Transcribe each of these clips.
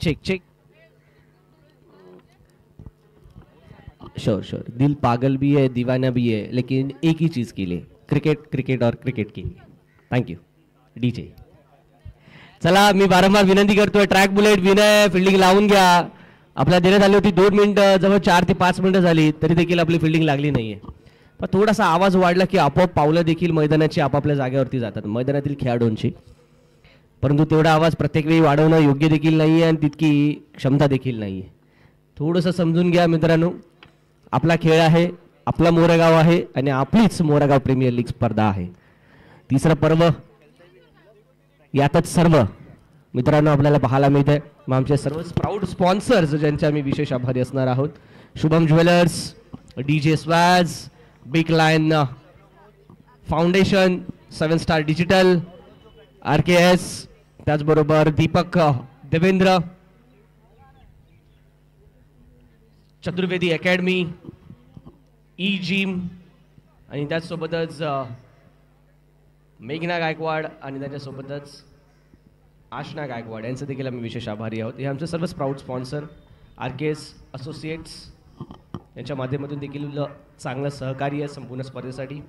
Check check. Sure sure. दिल पागल भी है दीवाना भी है लेकिन एक ही चीज के लिए, क्रिकेट क्रिकेट और क्रिकेट के लिए. Thank you DJ. चला मी वारंवार विनंती करतोय, ट्रॅक बुलेट विनय फिल्डिंग लावून घ्या. आपल्याला देण्यात आली होती 2 मिनिटं, जवळ 4 ते 5 मिनिटं झाली तरी देखील आपली फिल्डिंग लागली नाहीये. पण थोडासा आवाज वाढला की आपोआप पावलं देखील मैदानाची आपापल्या जागेवरती जातात मैदानातील खेळाडूंची. परंतु तेवढा आवाज प्रत्येक वेळी वाढवणं योग्य देखील नाही आहे आणि तितकी क्षमता देखील नाही आहे. थोडंसं समजून घ्या मित्रांनो. आपला खेळ आहे, आपला मोरेगाव आहे आणि आपलीच मोरेगाव प्रीमियर लीग स्पर्धा आहे. तिसरं पर्व यातच सर्व मित्रांनो आपल्याला पाहायला मिळतंय. मग आमचे सर्व प्राऊड स्पॉन्सर्स ज्यांचे आम्ही विशेष आभारी असणार आहोत. Shubham jewellers, DJ swag, big lion foundation, 7 star digital, RKS, त्याचबरोबर Deepak Devendra, Chaturvedi academy, E gym आणि त्याचसोबतच मेघना गायकवाड आणि त्याच्यासोबतच आशना गायकवाड यांचं देखील आम्ही विशेष आभारी आहोत. हे आमचे सर्व प्राऊड स्पॉन्सर RKS असोसिएट्स यांच्या माध्यमातून देखील चांगलं सहकार्य संपूर्ण स्पर्धेसाठी.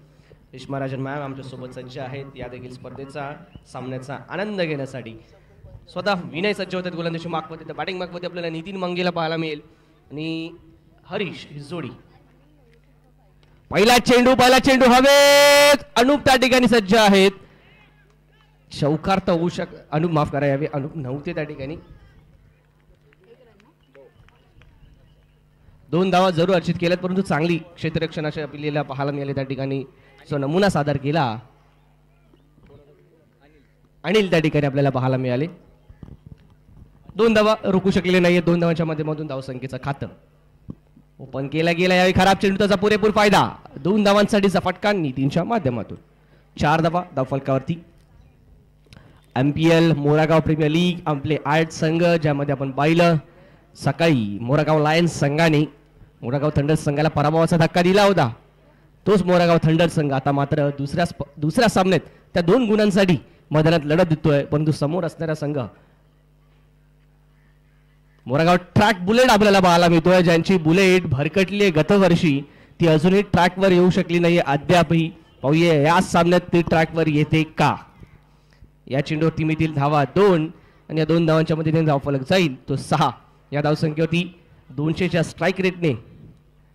रेश्मा राजन मॅम आमच्यासोबत सज्ज आहेत या देखील स्पर्धेचा सामन्याचा आनंद घेण्यासाठी. स्वतः विनय सज्ज होतात गोलंदाजी मागमध्ये, तर बॅटिंग मागमध्ये आपल्याला नितीन मंगेला पाहायला मिळेल आणि हरीश ही जोडी. पहिला चेंडू हवेत. अनुप त्या ठिकाणी सज्ज आहेत. शौकार तर होऊ अनुप माफ करा यावे, अनुप नव्हते त्या ठिकाणी. 2 धावा जरूर अर्जित केल्यात परंतु चांगली क्षेत्ररक्षणाच्या आपल्याला पाहायला मिळाले त्या ठिकाणी. जो नमुना सादर केला अनिल त्या ठिकाणी आपल्याला पाहायला मिळाले. 2 धावा रोखू शकलेले नाहीये. 2 धावांच्या माध्यमातून धावसंख्येचं खातं ओपन केला गेला. यावेळी खराब चेंडू त्याचा पुरेपूर फायदा. 2 धावांसाठीचा फटका नितीनच्या माध्यमातून. 4 धावा धावफलकावरती. MPL मोरागाव प्रीमियर लीग आपले 8 संघ ज्यामध्ये आपण पाहिलं सकाळी मोरागाव लायन्स संघाने मोरागाव थंडर्स संघाला पराभवाचा धक्का दिला होता. तोच मोरागाव थंडर्स संघ आता मात्र दुसऱ्या सामन्यात त्या 2 गुणांसाठी मैदानात लढत देतोय. परंतु समोर असणारा संघ मोरागाव ट्रॅक बुलेट आपल्याला पाहायला मिळतोय, ज्यांची बुलेट भरकटली गतवर्षी ती अजूनही ट्रॅकवर येऊ शकली नाही अद्यापही. पाहूया या सामन्यात ती ट्रॅकवर येते का. या चेंडूवरती मिळतील धावा 2 आणि या 2 धावांच्या मध्ये धावफलक जाईल तो 6. या धावसंख्येवरती 200च्या स्ट्राईक रेटने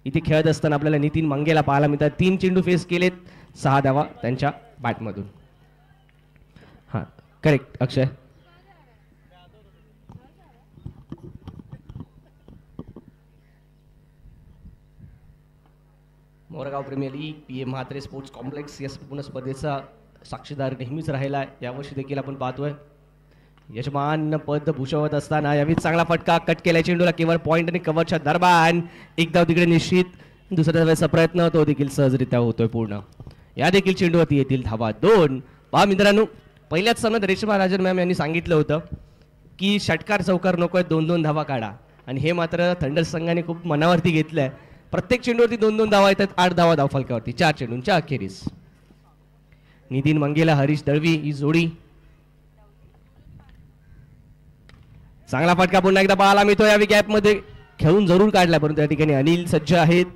इथे खेळत असताना आपल्याला नितीन मंगेला पाहायला मिळतात. 3 चेंडू फेस केलेत, 6 धावा त्यांच्या बॅटमधून. हां correct Akshay. Morgaon premier league PM Mhatre sports complex या संपूर्ण स्पर्धेचा साक्षीदार नेहमीच राहिला आहे. यावर्षी देखील आपण पाहतोय यजमान पद भूषवत असताना यावेळी चांगला फटका. कट केल्या चेंडूला केवळ पॉईंट आणि कव्हरच्या दरम्यान एक धाव तिकडे निश्चित. दुसऱ्या धावेचा प्रयत्न तो देखील सहजरित्या होतोय पूर्ण. या देखील चेंडूवरती येतील धावा 2. पहा मित्रांनो, पहिल्याच सामन्यात रेश्मा राजन मॅम यांनी सांगितलं होतं की षटकार चौकार नकोय, 2-2 धावा काढा. आणि हे मात्र थंडर्स संघाने खूप मनावरती घेतलंय. प्रत्येक चेंडूवरती 2-2 धावा येतात. 8 धावा धावफलकावरती 4 चेंडूंच्या अखेरीस. नितीन मंगेला हरीश दळवी ही जोडी. चांगला फटका पुन्हा एकदा पाहायला मिळतो. या गॅप मध्ये खेळून जरूर काढला परंतु या ठिकाणी अनिल सज्ज आहेत.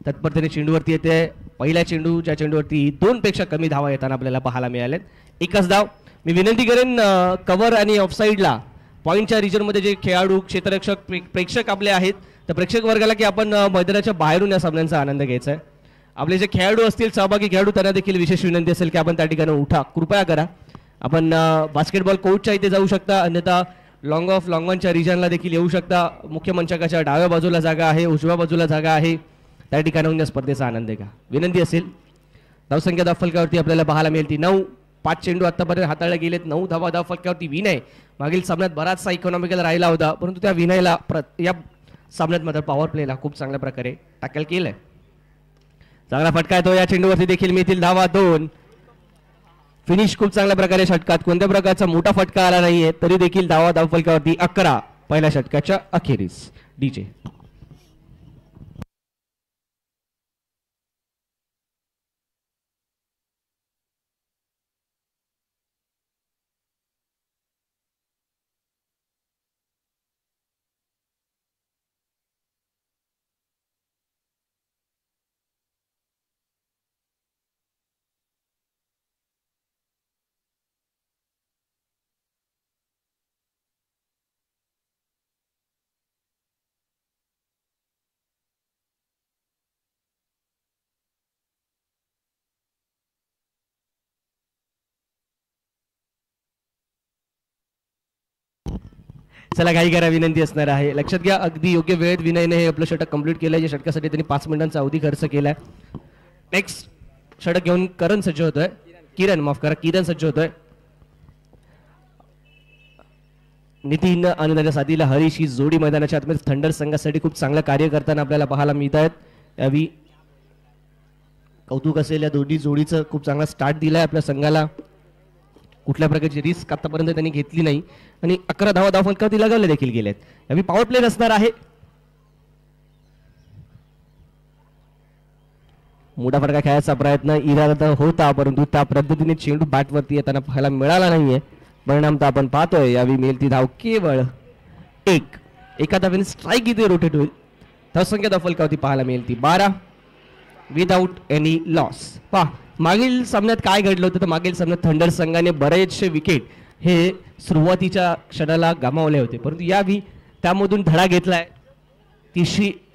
तत्परतेने चेंडूवरती येते. पहिला चेंडू ज्या चेंडूवरती 2 पेक्षा कमी धावा येताना आपल्याला पाहायला मिळाल्यात. एकच धाव. मी विनंती करेन कव्हर आणि ऑफसाईडला पॉईंटच्या रिजनमध्ये जे खेळाडू क्षेत्ररक्षक प्रेक्षक आपले आहेत तर प्रेक्षक वर्गाला की आपण मैदानाच्या बाहेरून या सामन्यांचा आनंद घ्यायचा आहे. आपले जे खेळाडू असतील सहभागी खेळाडू त्यांना देखील विशेष विनंती असेल की आपण त्या ठिकाणी उठा, कृपया करा. आपण बास्केटबॉल कोर्टच्या इथे जाऊ शकता, अन्यथा लॉंग ऑफ लॉंगॉनच्या रिजनला देखील येऊ शकता. मुख्य मंचकाच्या डाव्या बाजूला जागा आहे, उजव्या बाजूला जागा आहे. त्या ठिकाणाहून या स्पर्धेचा आनंद घ्या. विनंती असेल. धावसंख्या धावफलकावरती आपल्याला पाहायला मिळेल ती 9. 5 चेंडू आतापर्यंत हाताळले गेलेत. 9 धावा धावफलकावरती विनय. मागील सामन्यात बराचसा इकॉनॉमिकल राहिला होता परंतु त्या विनयला या सामन्यात मात्र पॉवर प्लेला खूप चांगल्या प्रकारे टॅकल केलंय. चांगला फटका येतो. या चेंडूवरती देखील मिळतील धावा 2. फिनिश खूप चांगल्या प्रकारे षटकात कोणत्या प्रकारचा मोठा फटका आला नाहीये तरी देखील धावा धावफलकावरती 11 पहिल्या षटकाच्या अखेरीस. डीजे चला काही करा, विनंती असणार आहे. लक्षात घ्या, अगदी योग्य वेळेत विनयने हे आपलं षटक कंप्लीट केलंय. या षटकासाठी त्यांनी 5 मिनिटांचा अवधी खर्च केलाय. नेक्स्ट षटक घेऊन करण सज्ज होतोय. किरण सज्ज होतोय. नितीन आणि त्याच्या साथीला हरीश ही जोडी मैदानाच्या आतमध्ये थंडर संघासाठी खूप चांगलं कार्य करताना आपल्याला पाहायला मिळत आहेत. यावी कौतुक असेल या दोन्ही जोडीचं. खूप चांगला स्टार्ट दिलाय आपल्या संघाला. कुठल्या प्रकारची रिस्क आतापर्यंत त्यांनी घेतली नाही आणि 11 धावा फलकावरती लगावले देखील गेलेत. यावी पॉवर प्ले असणार आहे. मोठा फटका खेळायचा प्रयत्न इरादा होता, परंतु त्या पद्धतीने चेंडू बॅटवरती येताना पाहायला मिळाला नाहीये. परिणाम तर आपण पाहतोय. यावी मिळती धाव केवळ एका धावेने स्ट्राईक इथे रोटेट होईल. धावसंख्या फलकावरती पाहायला मिळेल ती 12 विदाउट एनी लॉस. पहा मागील सामन्यात काय घडलं होतं तर मागील सामन्यात थंडर संघाने बरेचसे विकेट हे सुरुवातीच्या क्षणाला गमावले होते, परंतु यावी त्यामधून धडा घेतलाय, ती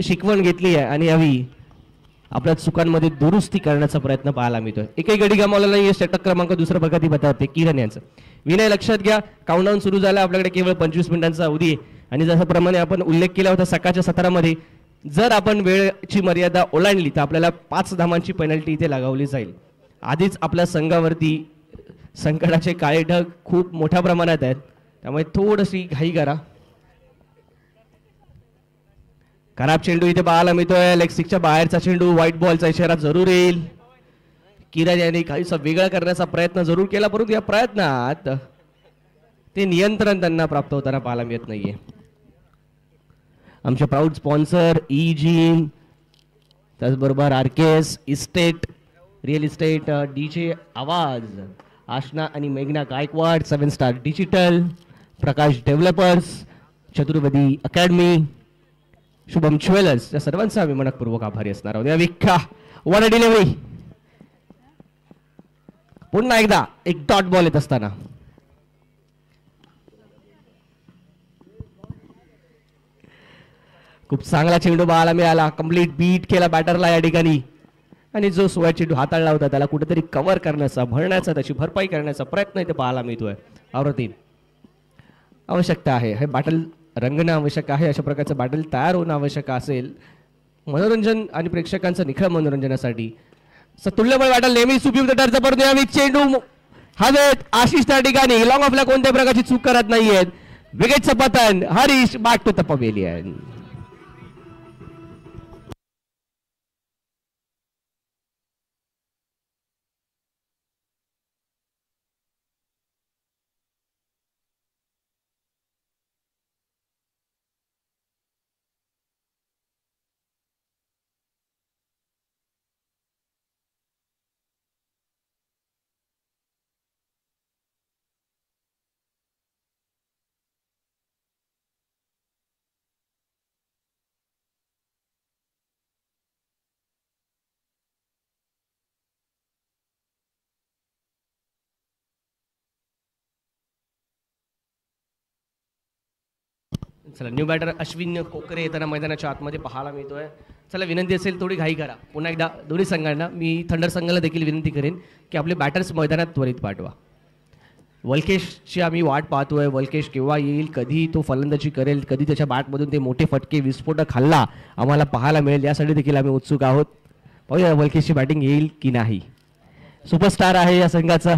शिकवण घेतली आहे आणि यावी आपल्या चुकांमध्ये दुरुस्ती करण्याचा प्रयत्न पाहायला मिळतोय. एकही गडी गमावला नाही. षटक क्रमांक दुसरा प्रगती बतावते किरण यांचं. विनय लक्षात घ्या, काउंटडाऊन सुरू झाला. आपल्याकडे केवळ 25 मिनिटांचा अवधी आहे आणि जशाप्रमाणे आपण उल्लेख केला होता सकाळच्या सत्रामध्ये, जर आपण वेळेची मर्यादा ओलांडली तर आपल्याला 5 धावांची पेनल्टी इथे लगावली जाईल. आधीच आपल्या संघावरती संकटाचे काळे ढग खूप मोठ्या प्रमाणात आहेत, त्यामुळे थोडीशी घाई करा. खराब चेंडू इथे पाहायला मिळतोय. लेग स्टिकच्या बाहेरचा चेंडू, व्हाईट बॉलचा इशारा जरूर येईल. किरण यांनी काहीसा वेगळा करण्याचा प्रयत्न जरूर केला, परंतु या प्रयत्नात ते नियंत्रण त्यांना प्राप्त होताना पाहायला मिळत नाहीये. आमचे प्राऊड स्पॉन्सर इजी, त्याचबरोबर RKS estate real estate, DJ Awaaz, Aashna आणि मेघना Gaikwad, 7 star digital, Prakash developers, Chaturvedi academy, Shubham jewellers, या सर्वांचा आम्ही मनपूर्वक आभारी असणार आहोत. विख्या वन डिलिव्हरी, पुन्हा एकदा एक डॉट बॉल येत असताना खूप चांगला चेंडू पाहायला मिळाला. कंप्लीट बीट केला बॅटरला या ठिकाणी आणि जो 16 चेंडू हाताळला होता त्याला कुठेतरी कव्हर करण्याचा, भरण्याचा, त्याची भरपाई करण्याचा प्रयत्न इथे पाहायला मिळतोय. आवृत्ती आवश्यकता आहे, हे बॅटल रंगणं आवश्यक आहे. अशा प्रकारचं बॅटल तयार होणं आवश्यक असेल मनोरंजन आणि प्रेक्षकांचं निखळ मनोरंजनासाठी. तुल्यबळ बॅटल नेहमीच उपयुक्त ठरतं, परंतु यावेळी चेंडू हवेत. आशिष त्या ठिकाणी लॉंग ऑफला कोणत्याही प्रकारची चूक करत नाहीयेत. विकेटचं पतन, Harish back to the pavilion. चला न्यू बॅटर अश्विन कोकरे येताना मैदानाच्या आतमध्ये पाहायला मिळतोय. चला विनंती असेल थोडी घाई करा. पुन्हा एकदा दोन्ही संघांना, मी थंडर संघाला देखील विनंती करेन की आपले बॅटर्स मैदानात त्वरित पाठवा. वल्केशची आम्ही वाट पाहतोय. वल्केश केव्हा येईल, कधी तो फलंदाजी करेल, कधी त्याच्या बॅटमधून ते मोठे फटके विस्फोटक हल्ला आम्हाला पाहायला मिळेल, यासाठी देखील आम्ही उत्सुक आहोत. पाहूया वल्केशची बॅटिंग येईल की नाही. सुपरस्टार आहे या संघाचा.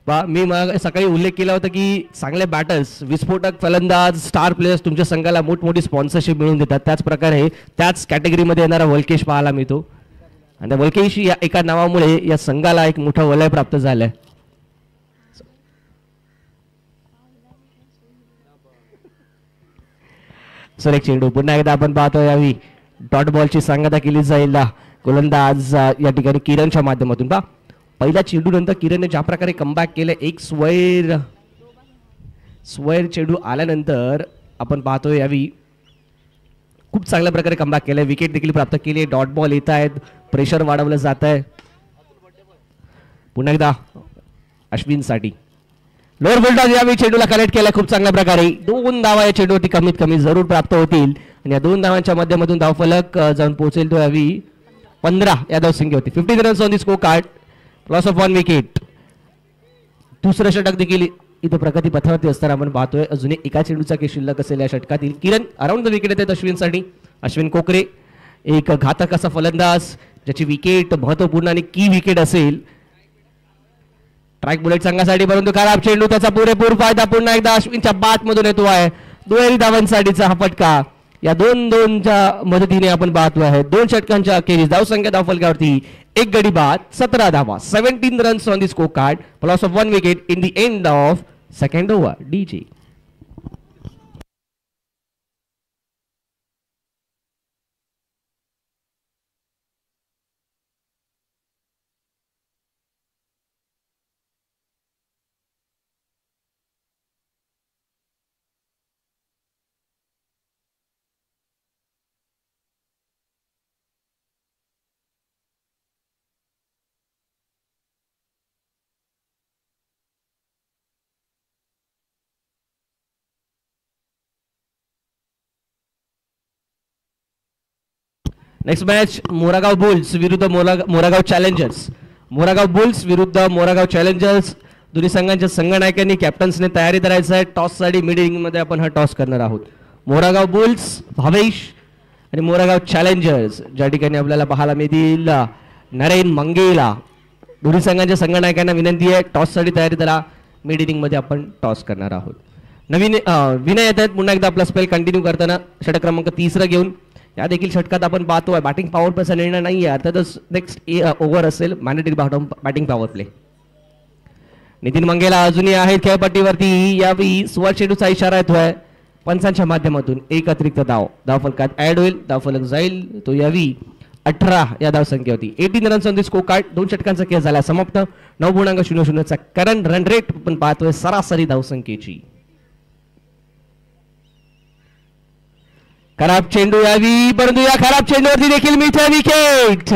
मी सकाळी उल्लेख केला होता की चांगले बॅटर्स, विस्फोटक फलंदाज, स्टार प्लेयर्स तुमच्या संघाला मोठमोठी स्पॉन्सरशिप मिळवून देतात. त्याच प्रकारे त्याच कॅटेगरीमध्ये येणारा वल्केश पाहायला मिळतो आणि त्या वल्केश या एका नावामुळे या संघाला एक मोठं वलय प्राप्त झालंय. सर एक चेंडू पुन्हा एकदा आपण पाहतो. यावी डॉट बॉलची सांगता केली जाईल गोलंदाज या ठिकाणी किरणच्या माध्यमातून. पहा पहिल्या चेंडू नंतर किरणने ज्या प्रकारे कमबॅक केलं, एक स्क्वेअर चेंडू आल्यानंतर आपण पाहतोय यावी खूप चांगल्या प्रकारे कमबॅक केलंय. विकेट देखील प्राप्त केली. डॉट बॉल येत आहेत, प्रेशर वाढवलं जात आहे. पुन्हा एकदा अश्विनसाठी लोअर फुलटॉस यावेळी चेंडूला कनेक्ट केला खूप चांगल्या प्रकारे. 2 धावा या चेंडूवरती कमीत कमी जरूर प्राप्त होतील आणि या 2 धावांच्या माध्यमातून धावफलक जाऊन पोहोचेल तो यावी 15 या धावसंख्येवरती. 15 runs on the score card, loss of 1 wicket. दुसरं षटक देखील इथं प्रगती पथावरती असताना आपण पाहतोय अजूनही एका चेंडूचा के शिल्लक असेल या षटकातील. किरण अराउंड द विकेट येतात अश्विनसाठी. अश्विन कोकरे एक घातक असा फलंदाज ज्याची विकेट महत्वपूर्ण आणि की विकेट असेल. ट्रॅक बुलेट संघासाठी परंतु खराब चेंडू त्याचा पुरेपूर फायदा पुन्हा एकदा अश्विनच्या बाट मधून येतो आहे. दुहेरी धावांसाठीचा हा फटका. या 2-2च्या मदतीने आपण पाहतो आहे 2 षटकांच्या अखेरीस धावसंख्या धावफलकावरती एक गडी बाद 17 धावा 17 runs on the score card. Loss of 1 wicket in the end of second over. DJ next match Moragaon bulls विरुद्ध मोरागाव चॅलेंजर्स. मोरागाव बुल्स विरुद्ध मोरागाव चॅलेंजर्स. दोन्ही संघांच्या संघनायकांनी कॅप्टन्सने तयारी करायचं आहे. टॉससाठी मिड इनिंगमध्ये आपण हा टॉस करणार आहोत. मोरागाव बुल्स भावेश आणि मोरागाव चॅलेंजर्स ज्या ठिकाणी आपल्याला पाहायला मिळतील नरेन मंगेला. दोन्ही संघांच्या संघनायकांना विनंती आहे टॉससाठी तयारी करा. मिड इनिंगमध्ये आपण टॉस करणार आहोत. नवीन विनय येत आहेत पुन्हा एकदा आपला स्पेल कंटिन्यू करताना षटक क्रमांक 3 घेऊन. या देखील षटकात आपण पाहतोय बॅटिंग पॉवर प्लेचा निर्णय नाही आहे. अर्थातच नेक्स्ट ओव्हर असेल mandatory batting power play. Nitin Mangela अजूनही आहेत खेळपट्टीवरती. यावेळी सुवार चेंडूचा इशारा येतोय पंचांच्या माध्यमातून. एक अतिरिक्त धाव फलकात ऍड होईल. धावफलक जाईल तो यावी 18 या धावसंख्येवरती. 18 runs on the score card. 2 षटकांचा खेळ झाला समाप्त. 9.00 करंट रन रेट आपण पाहतोय सरासरी धावसंख्येची. खराब चेंडू यावी परंतु या खराब चेंडूवरती देखील मिळते wicket.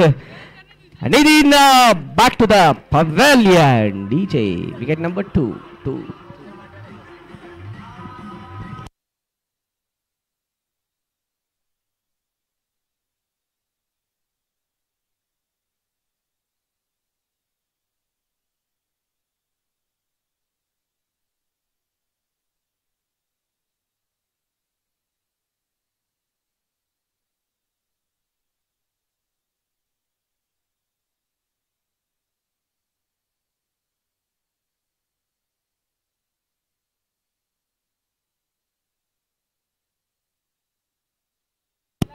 Nitin back to the pavilion. DJ wicket number 2.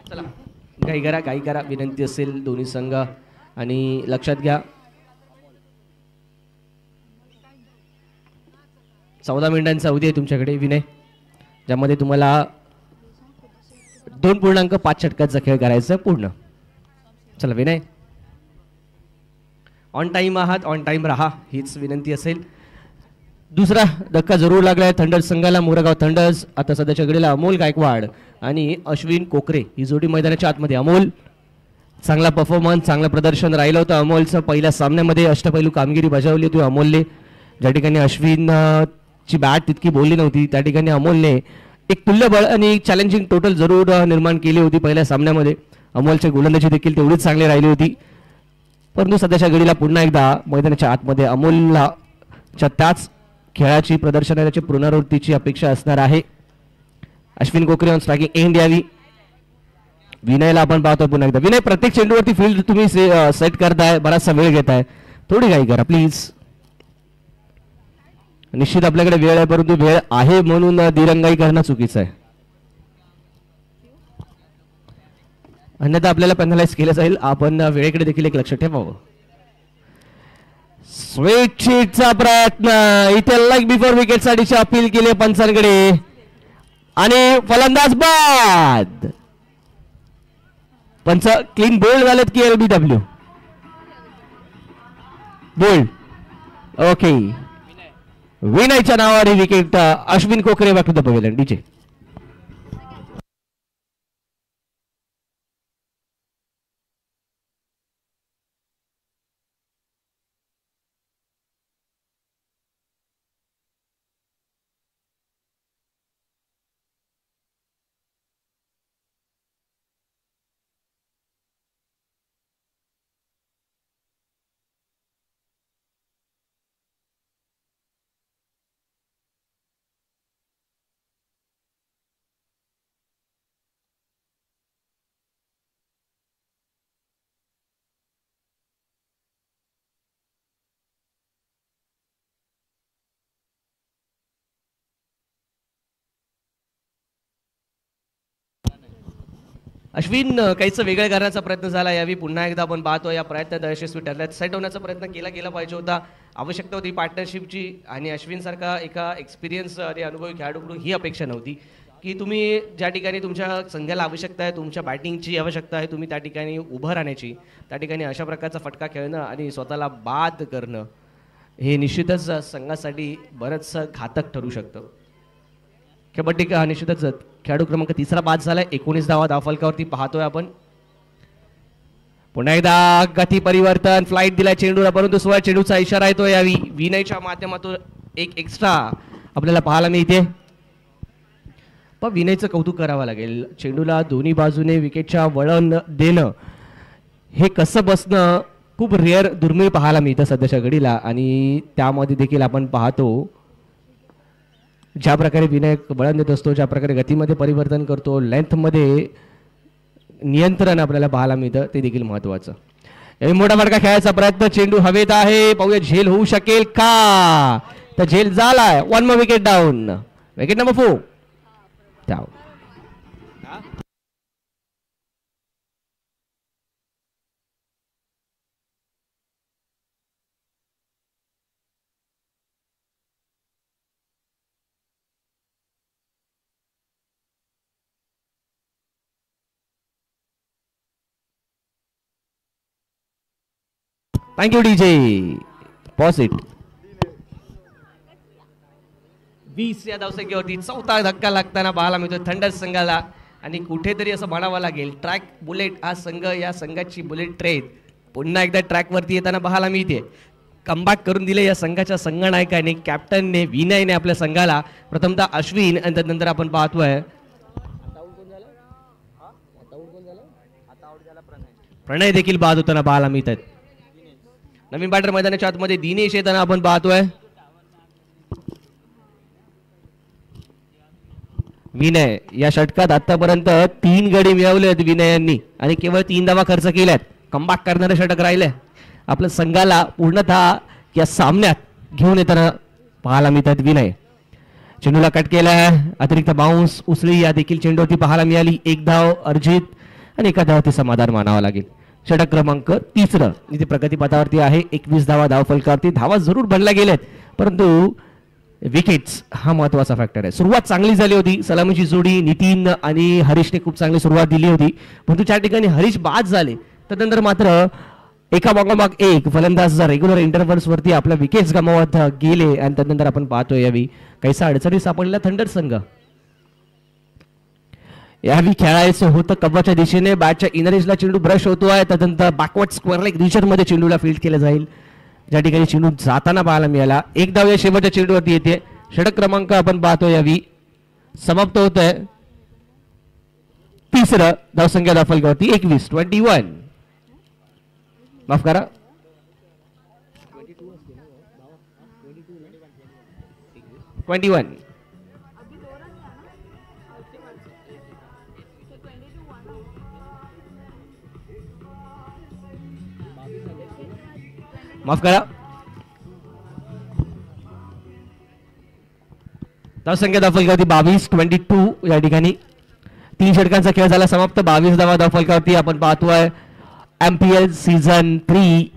चला घाई करा विनंती असेल दोन्ही संघ. आणि लक्षात घ्या 14 मिनिटांचा अवधी आहे तुमच्याकडे विनय, ज्यामध्ये तुम्हाला 2.5 षटकाचा खेळ करायचा पूर्ण. चला विनय, ऑन टाइम आहात, ऑन टाइम राहा हीच विनंती असेल. दुसरा धक्का जरूर लागलाय थंडर्स संघाला. मोरगाव थंडर्स आता सध्याच्या घडीला अमोल गायकवाड आणि अश्विन कोकरे ही जोडी मैदानाच्या आतमध्ये. अमोल चांगला परफॉर्मन्स, चांगलं प्रदर्शन राहिलं होतं अमोलचं. पहिल्या सामन्यामध्ये अष्टपैलू कामगिरी बजावली होती अमोलने. ज्या ठिकाणी अश्विन ची बॅट तितकी बोलली नव्हती त्या ठिकाणी अमोलने एक तुल्यबळ आणि चॅलेंजिंग टोटल जरूर निर्माण केली होती पहिल्या सामन्यामध्ये. अमोलची गोलंदाजी देखील तेवढीच चांगली राहिली होती. परंतु सध्याच्या घडीला पुन्हा एकदा मैदानाच्या आतमध्ये अमोलला त्याच खेळाची प्रदर्शनाची पुनरावृत्तीची अपेक्षा असणार आहे. अश्विन कोकरे ऑन स्ट्रायकिंग एंड यावी. विनयला आपण पाहतो पुन्हा एकदा. विनय, प्रत्येक चेंडूवरती फील्ड तुम्ही सेट करताय, बराचसा वेळ घेताय, थोडी घाई करा प्लीज. निश्चित आपल्याकडे वेळ आहे, परंतु वेळ आहे म्हणून दिरंगाई करणं चुकीचं आहे. अन्यथा आपल्याला पेनलाइज केलं जाईल. आपण वेळेकडे देखील एक लक्ष ठेवावं. स्वीट शीटचा प्रयत्न इथे लाईक बिफोर विकेट साठीची अपील केली पंचांकडे आणि फलंदाज बाद. पंच क्लीन बोल्ड झालेत की LBW बोल्ड. ओके, विनयच्या नावाने wicket. Ashwin Kokare back to the pavilion. DJ Ashwin काहीच वेगळं करण्याचा प्रयत्न झाला यावेळी पुन्हा एकदा आपण पाहतो या प्रयत्नात यशस्वी ठरल्यात. सेट होण्याचा प्रयत्न केला गेला पाहिजे होता. आवश्यकता होती पार्टनरशिपची आणि अश्विन सारखा एका एक्सपिरियन्स आणि अनुभवी खेळाडूकडून ही अपेक्षा नव्हती की तुम्ही ज्या ठिकाणी तुमच्या संघाला आवश्यकता आहे, तुमच्या बॅटिंगची आवश्यकता आहे, तुम्ही त्या ठिकाणी उभं राहण्याची, त्या ठिकाणी अशा प्रकारचा फटका खेळणं आणि स्वतःला बाद करणं हे निश्चितच संघासाठी बरंचसं घातक ठरू शकतं. कबड्डी का निश्चितच खेळाडू क्रमांक 3 बाद झालाय. 19 धावा धावफलकावरती पाहतोय आपण. पुन्हा एकदा गती परिवर्तन, फ्लाईट दिलाय चेंडूला, परंतु सोळा चेंडूचा इशारा येतो यावी विनयच्या माध्यमातून एक एक्स्ट्रा आपल्याला पाहायला मिळते. पण विनयचं कौतुक करावं लागेल. चेंडूला दोन्ही बाजूने विकेटच्या वळण देणं हे कसं बसणं खूप रेअर, दुर्मिळ पाहायला मिळतं सध्याच्या घडीला. आणि त्यामध्ये देखील आपण पाहतो ज्या प्रकारे विनय वळण देत असतो, ज्या प्रकारे गतीमध्ये परिवर्तन करतो, लेंथमध्ये नियंत्रण आपल्याला पाहायला मिळतं, ते देखील महत्वाचं. यावेळी मोठा फटका खेळायचा प्रयत्न, चेंडू हवेत आहे, पाहूया झेल होऊ शकेल का. तर झेल झालाय. 1 more wicket down. Wicket number 4 down. Thank you DJ. Pause it. 20 या धावसंख्येवरती चौथा धक्का लागताना पाहायला मिळतो थंडर संघाला. आणि कुठेतरी असं म्हणावं लागेल, ट्रॅक बुलेट हा संघ, या संघाची बुलेट ट्रेन पुन्हा एकदा ट्रॅकवरती येताना पाहायला मिळते. कमबॅक करून दिले या संघाच्या संघनायकाने, कॅप्टनने, विनयने आपल्या संघाला. प्रथमतः अश्विन आणि त्यानंतर आपण पाहतोय प्रणय देखील बाद होताना पाहायला मिळतात. नवीन बॅटर मैदानाच्या आतमध्ये दिनेश येताना आपण पाहतोय. विनय या षटकात आतापर्यंत 3 गडी मिळवले आहेत विनयांनी आणि केवळ 3 धावा खर्च केल्यात. कमबॅक करणारे षटक राहिले. आपल्या संघाला पूर्णतः या सामन्यात घेऊन येताना पाहायला मिळतात विनय. चेंडूला कट केलाय, अतिरिक्त बाउन्स उचली या देखील चेंडूवरती पाहायला मिळाली. 1 धाव अर्जित आणि 1 धावावरती समाधान मानावं लागेल. षटक क्रमांक 3 इथे प्रगतीपथावरती आहे. 21 धावा धावफलकावरती. धावा जरूर बनल्या गेल्यात, परंतु विकेट्स हा महत्वाचा फॅक्टर आहे. सुरुवात चांगली झाली होती. सलामीची जोडी नितीन आणि हरीशने खूप चांगली सुरुवात दिली होती, परंतु त्या ठिकाणी हरीश बाद झाले. त्यानंतर मात्र एका मागोमाग एक फलंदाज रेग्युलर इंटरव्हल्स वरती आपल्या विकेट्स गमावत गेले. आणि त्यानंतर आपण पाहतोय यावी कैसा अडचणी सापडला थंडर संघ. यावेळी खेळायचं होतं कव्वाच्या दिशेने. बॅटच्या इनरेजला चेंडू ब्रश होतोय. त्यानंतर बॅकवर्ड स्क्वेअर लेग रिजन मध्ये चेंडूला फील्ड केलं जाईल, ज्या ठिकाणी चेंडू जाताना पाहायला मिळाला. 1 धाव या शेवटच्या चेंडूवरती येते. षटक क्रमांक आपण पाहतो यावी समाप्त होत आहे. 3 धावसंख्या धावफलकावरती 21 माफ करा 21. माफ करा. धावसंख्या धावफलकावरती 22 या ठिकाणी 3 षटकांचा खेळ झाला समाप्त. 22 धावा धावफलकावरती आपण पाहतोय. MPL season 3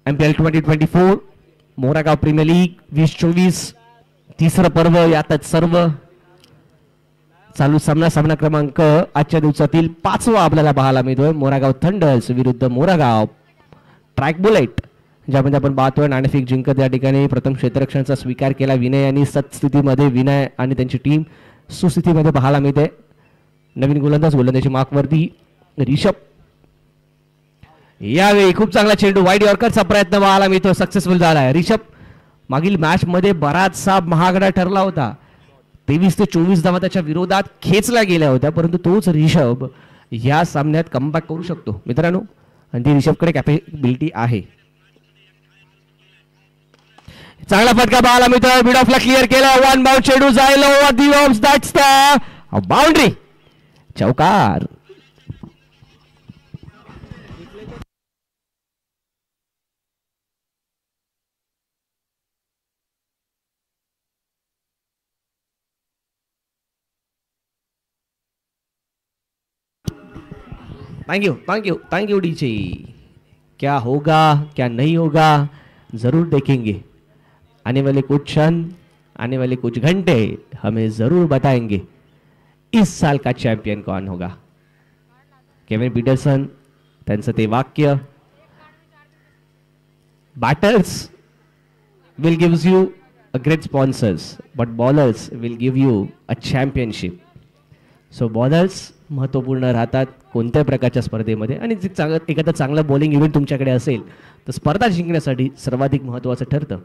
MPL 2024 Moragaon premier league 2024 3रं पर्व. यातच सर्व चालू सामना क्रमांक आजच्या दिवसातील 5वा आपल्याला पाहायला मिळतोय. मोरागाव थंडर्स विरुद्ध मोरागाव ट्रॅक बुलेट, ज्यामध्ये आपण पाहतोय नाणेफेक जिंकत या ठिकाणी प्रथम क्षेत्ररक्षणाचा स्वीकार केला विनय आणि सत्स्थितीमध्ये विनय आणि त्यांची टीम सुस्थितीमध्ये पाहायला मिळते. नवीन गोलंदाजी मार्कवरती रिषभ. यावेळी खूप चांगला चेंडू वाईड यॉर्करचा प्रयत्न पाहायला मिळतो, सक्सेसफुल झालाय. रिषभ मागील मॅच मध्ये बराचसा महागडा ठरला होता. 23 ते 24 धावा त्याच्या विरोधात खेचल्या गेल्या होत्या, परंतु तोच रिषभ या सामन्यात कमबॅक करू शकतो मित्रांनो, आणि ती रिषभकडे कॅपेबिलिटी आहे. चांगला फटका पाहायला मिळतोय. मिड ऑफला क्लिअर केला. 1 बाउंड चेंडू जायला over the off. That's the boundary. चौकार. Thank you DJ. क्या होगा क्या नहीं होगा जरूर देखेंगे, आने वाले कुछ क्षण, आने वाले कुछ घंटे हमें जरूर बताएंगे इस साल का चैंपियन कौन होगा। केविन पीटरसन त्यांचं ते वाक्य, batters will gives you a great sponsors but bowlers will give you a championship. So bowlers महत्त्वपूर्ण राहतात कोणत्याही प्रकारच्या स्पर्धेमध्ये, आणि एखादा चांगलं बॉलिंग इव्हेंट तुमच्याकडे असेल तर स्पर्धा जिंकण्यासाठी सर्वाधिक महत्त्वाचं ठरतं.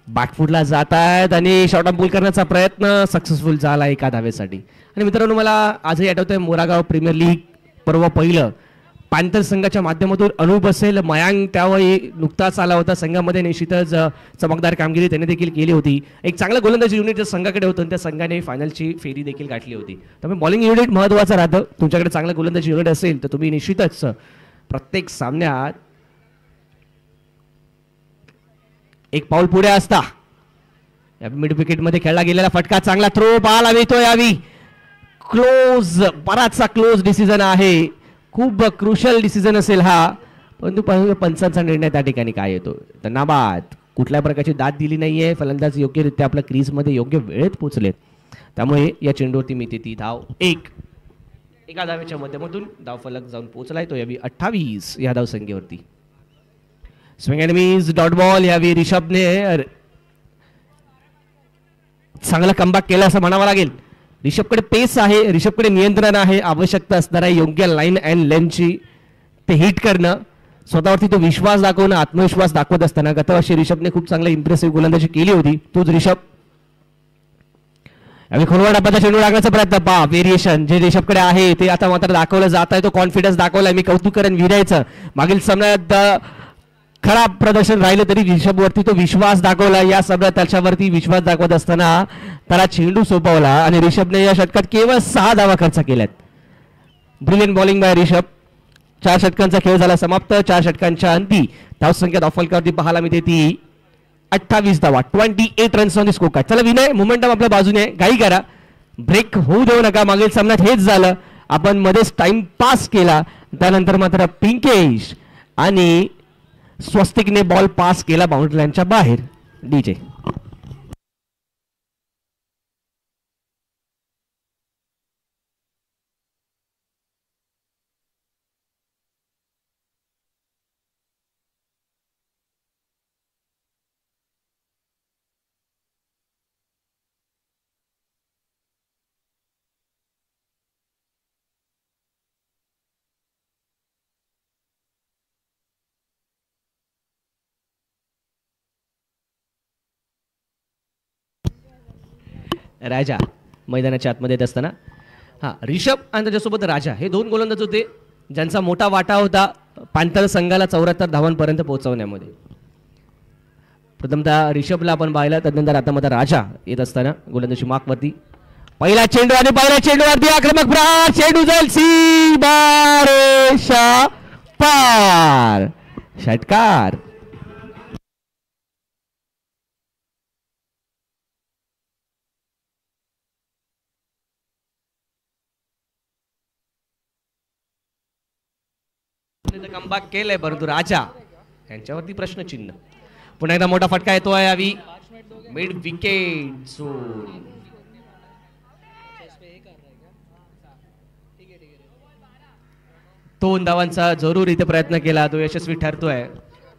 बॅकफुटला जात आहेत आणि शॉर्ट ऑन पूल करण्याचा प्रयत्न सक्सेसफुल झाला एका धावेसाठी. आणि मित्रांनो, मला आजही आठवतंय मोरागाव प्रीमियर लीग पर्व पहिलं पॅन्थर संघाच्या माध्यमातून अनूप असेल, मयांक त्यावेळी नुकताच आला होता संघामध्ये, निश्चितच चमकदार कामगिरी त्याने देखील केली होती. एक चांगलं गोलंदाजी युनिट ज्या संघाकडे होतं त्या संघाने फायनलची फेरी देखील गाठली होती. त्यामुळे बॉलिंग युनिट महत्त्वाचं राहतं. तुमच्याकडे चांगलं गोलंदाजी युनिट असेल तर तुम्ही निश्चितच प्रत्येक सामन्यात एक पाऊल पुढे असता. मिड विकेटमध्ये खेळला गेलेला फटका, चांगला थ्रो, बॉल येतोय यावी क्लोज, बराचसा क्लोज डिसिजन आहे, खूप क्रुशल डिसिजन असेल हा, परंतु पंचांचा निर्णय त्या ठिकाणी काय येतो तर नाबाद. कुठल्या प्रकारची दाद दिली नाहीये, फलंदाज योग्यरित्या आपल्या क्रीजमध्ये योग्य वेळेत पोहोचलेत, त्यामुळे या चेंडूवरती मिळते ती धाव एका धावेच्या माध्यमातून धावफलक जाऊन पोहोचलाय तो यावी 28 या धावसंख्येवरती. Swing and miss dot ball यावी रिषभने चांगला कमबॅक केला असं म्हणावं लागेल. रिषभकडे पेस आहे, रिषभकडे नियंत्रण आहे, आवश्यकता असणार आहे योग्य लाईन अँड लेंथची ते हिट करणं, स्वतःवरती तो विश्वास दाखवणं, आत्मविश्वास दाखवत असताना गतवर्षी रिषभने खूप चांगला इम्प्रेसिव्ह गोलंदाजी केली होती. तोच रिषभ यावेळी खोलवर डब्याचा चेंडू लागण्याचा प्रयत्न, व्हेरिएशन जे रिषभकडे आहे ते आता मात्र दाखवलं जात आहे, तो कॉन्फिडन्स दाखवलाय. मी कौतुक करेन विरायचं, मागील सामन्यात खराब प्रदर्शन राहिलं तरी रिषभवरती तो विश्वास दाखवला. या सगळ्यात त्याच्यावरती विश्वास दाखवत असताना त्याला चेंडू सोपवला आणि रिषभने या षटकात केवळ 6 धावा खर्च केल्यात. Brilliant bowling bye Rishabh. 4 षटकांचा खेळ झाला समाप्त. 4 षटकांच्या अंती धावसंख्या धावफलकावरती पाहायला मिळते ती 28 धावा, 28 runs on the score card. चला विनय, मोमेंटम आपल्या बाजूने, घाई करा, ब्रेक होऊ देऊ नका. मागील सामन्यात हेच झालं, आपण मध्येच टाइम पास केला, त्यानंतर मात्र पिंकेश आणि स्वस्तिकने बॉल पास केला बाउंड्री लाईनच्या बाहेर. डीजे राजा मैदानाच्या आतमध्ये येत असताना रिषभ आणि त्याच्यासोबत राजा हे 2 गोलंदाज होते ज्यांचा मोठा वाटा होता पॅन्थर संघाला 74 धावांपर्यंत पोहोचवण्यामध्ये. प्रथमतः रिषभला आपण पाहिला, त्यानंतर आता मध्ये राजा येत असताना गोलंदाजी मार्कवरती. पहिला चेंडू आणि पहिल्या चेंडूवरती आक्रमक प्रहार, चेंडू जाईल सीमारेषा पार, षटकार. कमबॅक केलंय परंतु राजा यांच्यावरती प्रश्नचिन्ह. पुन्हा एकदा मोठा फटका येतोय यावी मिड विकेट झोन. दोन धावांचा जरूर इथे प्रयत्न केला, तो यशस्वी ठरतोय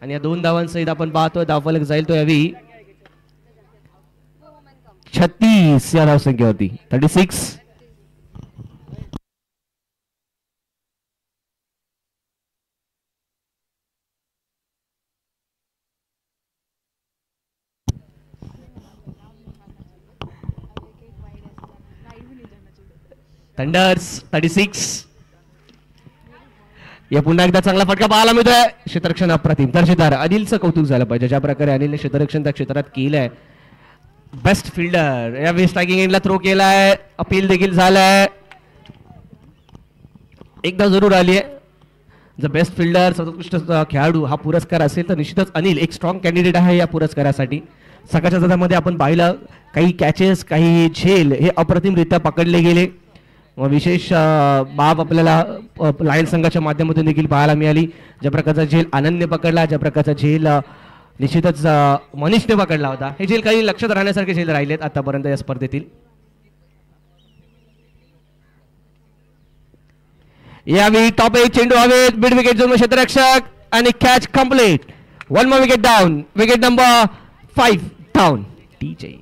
आणि या 2 धावांसहित आपण पाहतोय धावफलक जाईल तो यावी 36 या धावसंख्येवरती. 36 थंडर्स 36. या पुन्हा एकदा चांगला फटका पाहायला मिळतोय. क्षेत्ररक्षण अप्रतिम, दर्जेदार. अनिलचं कौतुक झालं पाहिजे ज्या प्रकारे अनिलने क्षेत्ररक्षण त्या क्षेत्रात केलंय. बेस्ट फिल्डर या स्ट्रायकिंग एंडला थ्रो केलाय, अपील देखील झालाय, एकदा जरूर आली आहे. द बेस्ट फिल्डर सर्वोत्कृष्ट खेळाडू हा पुरस्कार असेल तर निश्चितच अनिल एक स्ट्रॉंग कॅन्डिडेट आहे या पुरस्कारासाठी. सकाळच्या जगामध्ये आपण पाहिलं काही कॅचेस काही झेल हे अप्रतिमरित्या पकडले गेले. विशेष बाब आपल्याला लायन संघाच्या माध्यमातून देखील पाहायला मिळाली. ज्या प्रकारचा झेल आनंदने पकडला, ज्या प्रकारचा झेल निश्चितच मनीषने पकडला होता, हे झेल काही लक्षात राहण्यासारखे झेल राहिलेत आतापर्यंत या स्पर्धेतील. यावेळी टॉप 1 चेंडू हवेत, मिड विकेट झोन क्षेत्ररक्षक आणि catch complete. 1 more wicket down, wicket number 5 down. DJ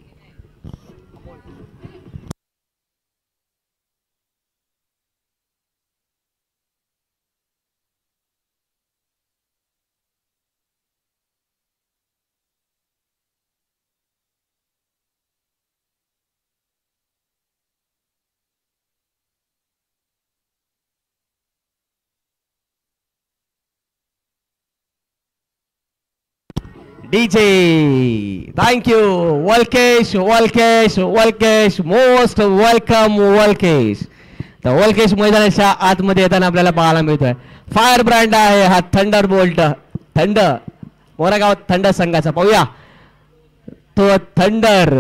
DJ, thank you, Walkesh, Walkesh, Walkesh, most welcome Walkesh. तर Walkesh मैदानाच्या आतमध्ये येताना आपल्याला पाहायला मिळतोय. फायर ब्रँड आहे हा थंडर बोल्ट, थंड मोरागाव थंड संघाचा. पाहूया तो थंडर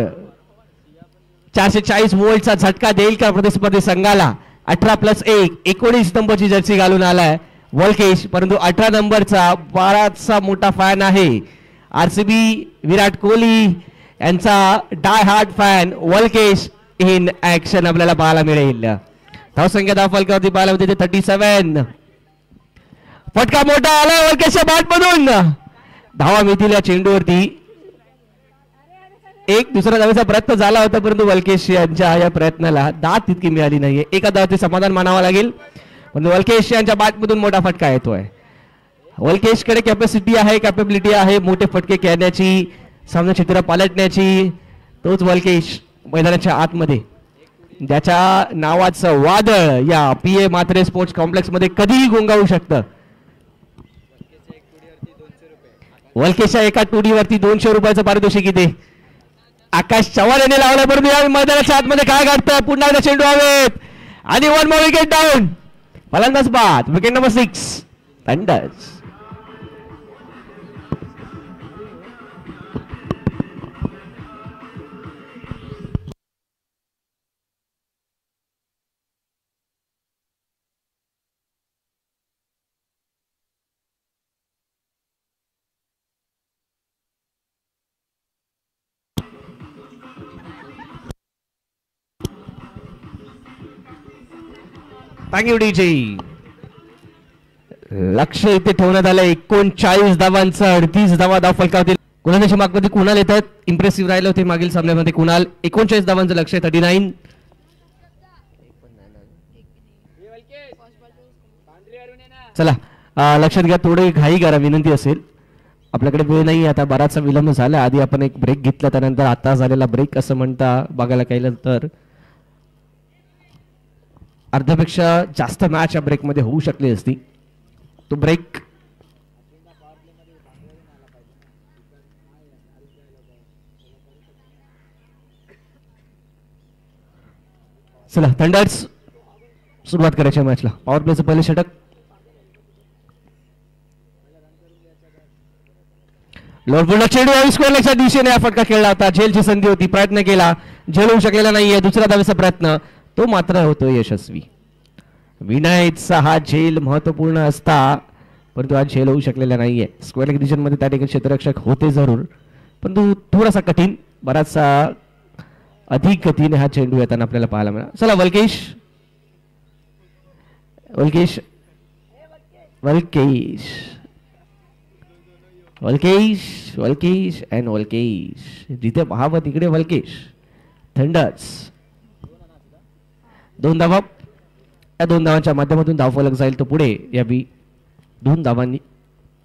440 वोल्टचा झटका देईल का प्रतिस्पर्धी संघाला. 18+1 19 नंबरची जर्सी घालून आलाय वॉलकेश, परंतु 18 नंबरचा बराचसा मोठा फॅन आहे. आरसीबी विराट कोहली यांचा die hard fan Walkesh in action आपल्याला पाहायला मिळेल. धावसंख्या धावफलकावरती पाहायला मिळते 37. फटका मोठा आला वॉलकेशच्या बॅट मधून, धावा मिळतील या चेंडूवरती. एक दुसरा धावेचा प्रयत्न झाला होता, परंतु वॉलकेश यांच्या या प्रयत्नाला दाद तितकी मिळाली नाहीये. एका धावाचे समाधान मानावं लागेल, पण वॉलकेश यांच्या बॅटमधून मोठा फटका येतोय. वॉलकेशकडे कॅपॅसिटी आहे, कॅपेबिलिटी आहे मोठे फटके खेळण्याची, सामना चित्र पालटण्याची. तोच वॉलकेश मैदानाच्या आतमध्ये ज्याच्या नावाचं वादळ या PA म्हात्रे स्पोर्ट्स कॉम्प्लेक्स मध्ये कधीही गोंगावू शकतं. वॉलकेशच्या एका टुडीवरती 200 रुपयाचं पारितोषिक इथे आकाश चव्हाण यांनी लावलं. परंतु या मैदानाच्या आतमध्ये काय घडतं, पुन्हा एकदा चेंडू हवेत आणि 1 more विकेट डाऊन. फलंदाज बाद, wicket number 6 thunder's. Thank you DJ. लक्ष इथे ठेवण्यात आलं. 39 धावांचं 38 धावा धावफलकावतील. कुणालच्या मागमध्ये कुणाल येत आहेत, इम्प्रेसिव्ह राहिले होते मागील सामन्यामध्ये. कुणाल 39 धावांचं लक्ष आहे, 39. चला लक्षात घ्या, थोडी घाई करा विनंती असेल, आपल्याकडे वेळ नाही. आता बराचसा विलंब झाला. आधी आपण एक ब्रेक घेतला, त्यानंतर आता झालेला ब्रेक असं म्हणता बघायला गेलं तर अर्ध्यापेक्षा जास्त मॅच या ब्रेकमध्ये होऊ शकली असती. तो ब्रेक चला थंडर्स सुरुवात करायची मॅचला. पॉवर प्लेचं पहिले षटक. लोरपुरला चेंडू स्कोअरच्या दिशेने हा फटका खेळला होता. झेलची संधी होती, प्रयत्न केला, झेल होऊ शकलेला नाहीये. दुसरा धावेचा प्रयत्न तो मात्र होतो यशस्वी. विनायकचा हा झेल महत्वपूर्ण असता, परंतु आज झेल होऊ शकलेला नाहीये. स्क्वेअर डिव्हिजन मध्ये त्या ठिकाणी क्षेत्ररक्षक होते जरूर, परंतु थोडासा कठीण, बराचसा अधिक गतीने हा चेंडू येताना आपल्याला पाहायला मिळाला. चला वल्केश वल्केश वल्केश वल्केश वल्केश अँड वल्केश, जिथे पाहावं तिकडे वल्केश. थंडर्स 2 धावा. या 2 धावांच्या माध्यमातून धावफलक जाईल तो पुढे. यावी 2 धावांनी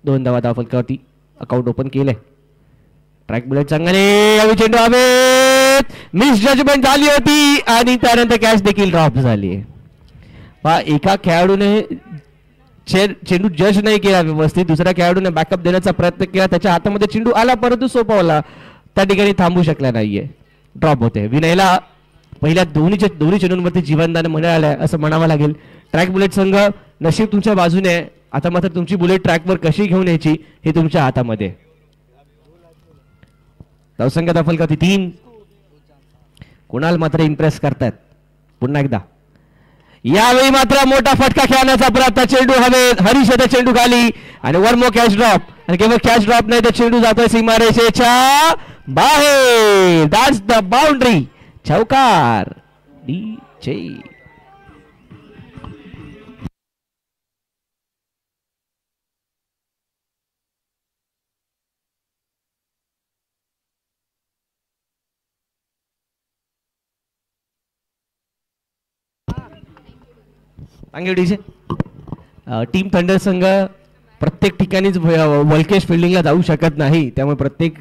2 धावा धावफलकावरती अकाउंट ओपन केलंय. ट्रॅक बुलेट चांगले, यावी चेंडू हवेत, मिस जजमेंट झाली होती आणि त्यानंतर कॅच देखील ड्रॉप झाली. एका खेळाडूने चेंडू जज नाही केला व्यवस्थित, दुसऱ्या खेळाडूने बॅकअप देण्याचा प्रयत्न केला, त्याच्या हातामध्ये चेंडू आला परंतु सोपवला, त्या ठिकाणी थांबू शकला नाहीये, ड्रॉप होते. विनयला पहिल्या दोन्ही चेंडूंवरती जीवनदान मिळालंय असं म्हणावं लागेल. ट्रॅक बुलेट संघ नशीब तुमच्या बाजूने आहे, आता मात्र तुमची बुलेट ट्रॅकवर कशी घेऊन यायची हे तुमच्या हातामध्ये. धावसंख्या दाखल का ती 3. कुणाल मात्र इम्प्रेस करतात पुन्हा एकदा. यावेळी मात्र मोठा फटका खेळण्याचा प्रयत्न, चेंडू हवेत, हरीश येते चेंडू खाली आणि वन मोर कॅच ड्रॉप, आणि केवळ कॅच ड्रॉप नाही तर चेंडू जातोय सीमारेषेच्या बाहेर. That's the boundary. चौकार. डीजे. डीजे. टीम थंडर संघ प्रत्येक ठिकाणीच वल्केश फिल्डिंगला जाऊ शकत नाही, त्यामुळे प्रत्येक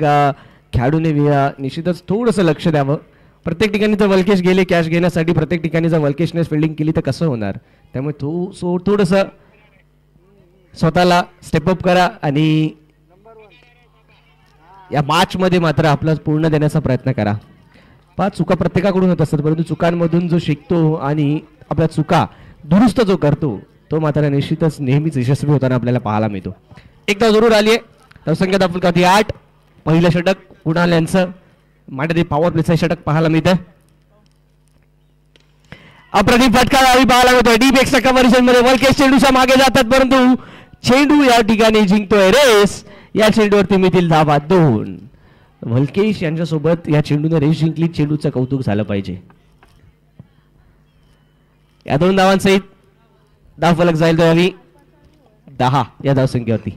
खेळाडूने निश्चितच थोडंसं लक्ष द्यावं. प्रत्येक ठिकाणी जर वल्केश गेले कॅच घेण्यासाठी, प्रत्येक ठिकाणी जर वल्केशने फिल्डिंग केली तर कसं होणार. त्यामुळे थोडंसं स्वतःला स्टेपअप करा आणि या मॅच मध्ये मात्र आपला पूर्ण देण्याचा प्रयत्न करा. चुका प्रत्येकाकडून होत असतात, परंतु चुकांमधून जो शिकतो आणि आपल्या चुका दुरुस्त जो करतो तो मात्र निश्चितच नेहमीच यशस्वी होताना आपल्याला पाहायला मिळतो. एकदा जरूर आली आहे संख्या दाखवली 8. पहिलं षटक कुणाल यांचं माटे पॉवर प्लेचं षटक पाहायला मिळतं. अप्रतिम फटका पाहायला मिळतोय. डीप एक्स्ट्रा कव्हरेशन मध्ये वल्केश चेंडूच्या मागे जातात, परंतु चेंडू या ठिकाणी जिंकतोय रेस. या चेंडूवरती मिळतील धावा 2. वल्केश यांच्यासोबत या चेंडूने रेस जिंकली, चेंडूचं कौतुक झालं पाहिजे. या 2 धावांसहित धावफलक जाईल तो यावी 10 या धावसंख्येवरती.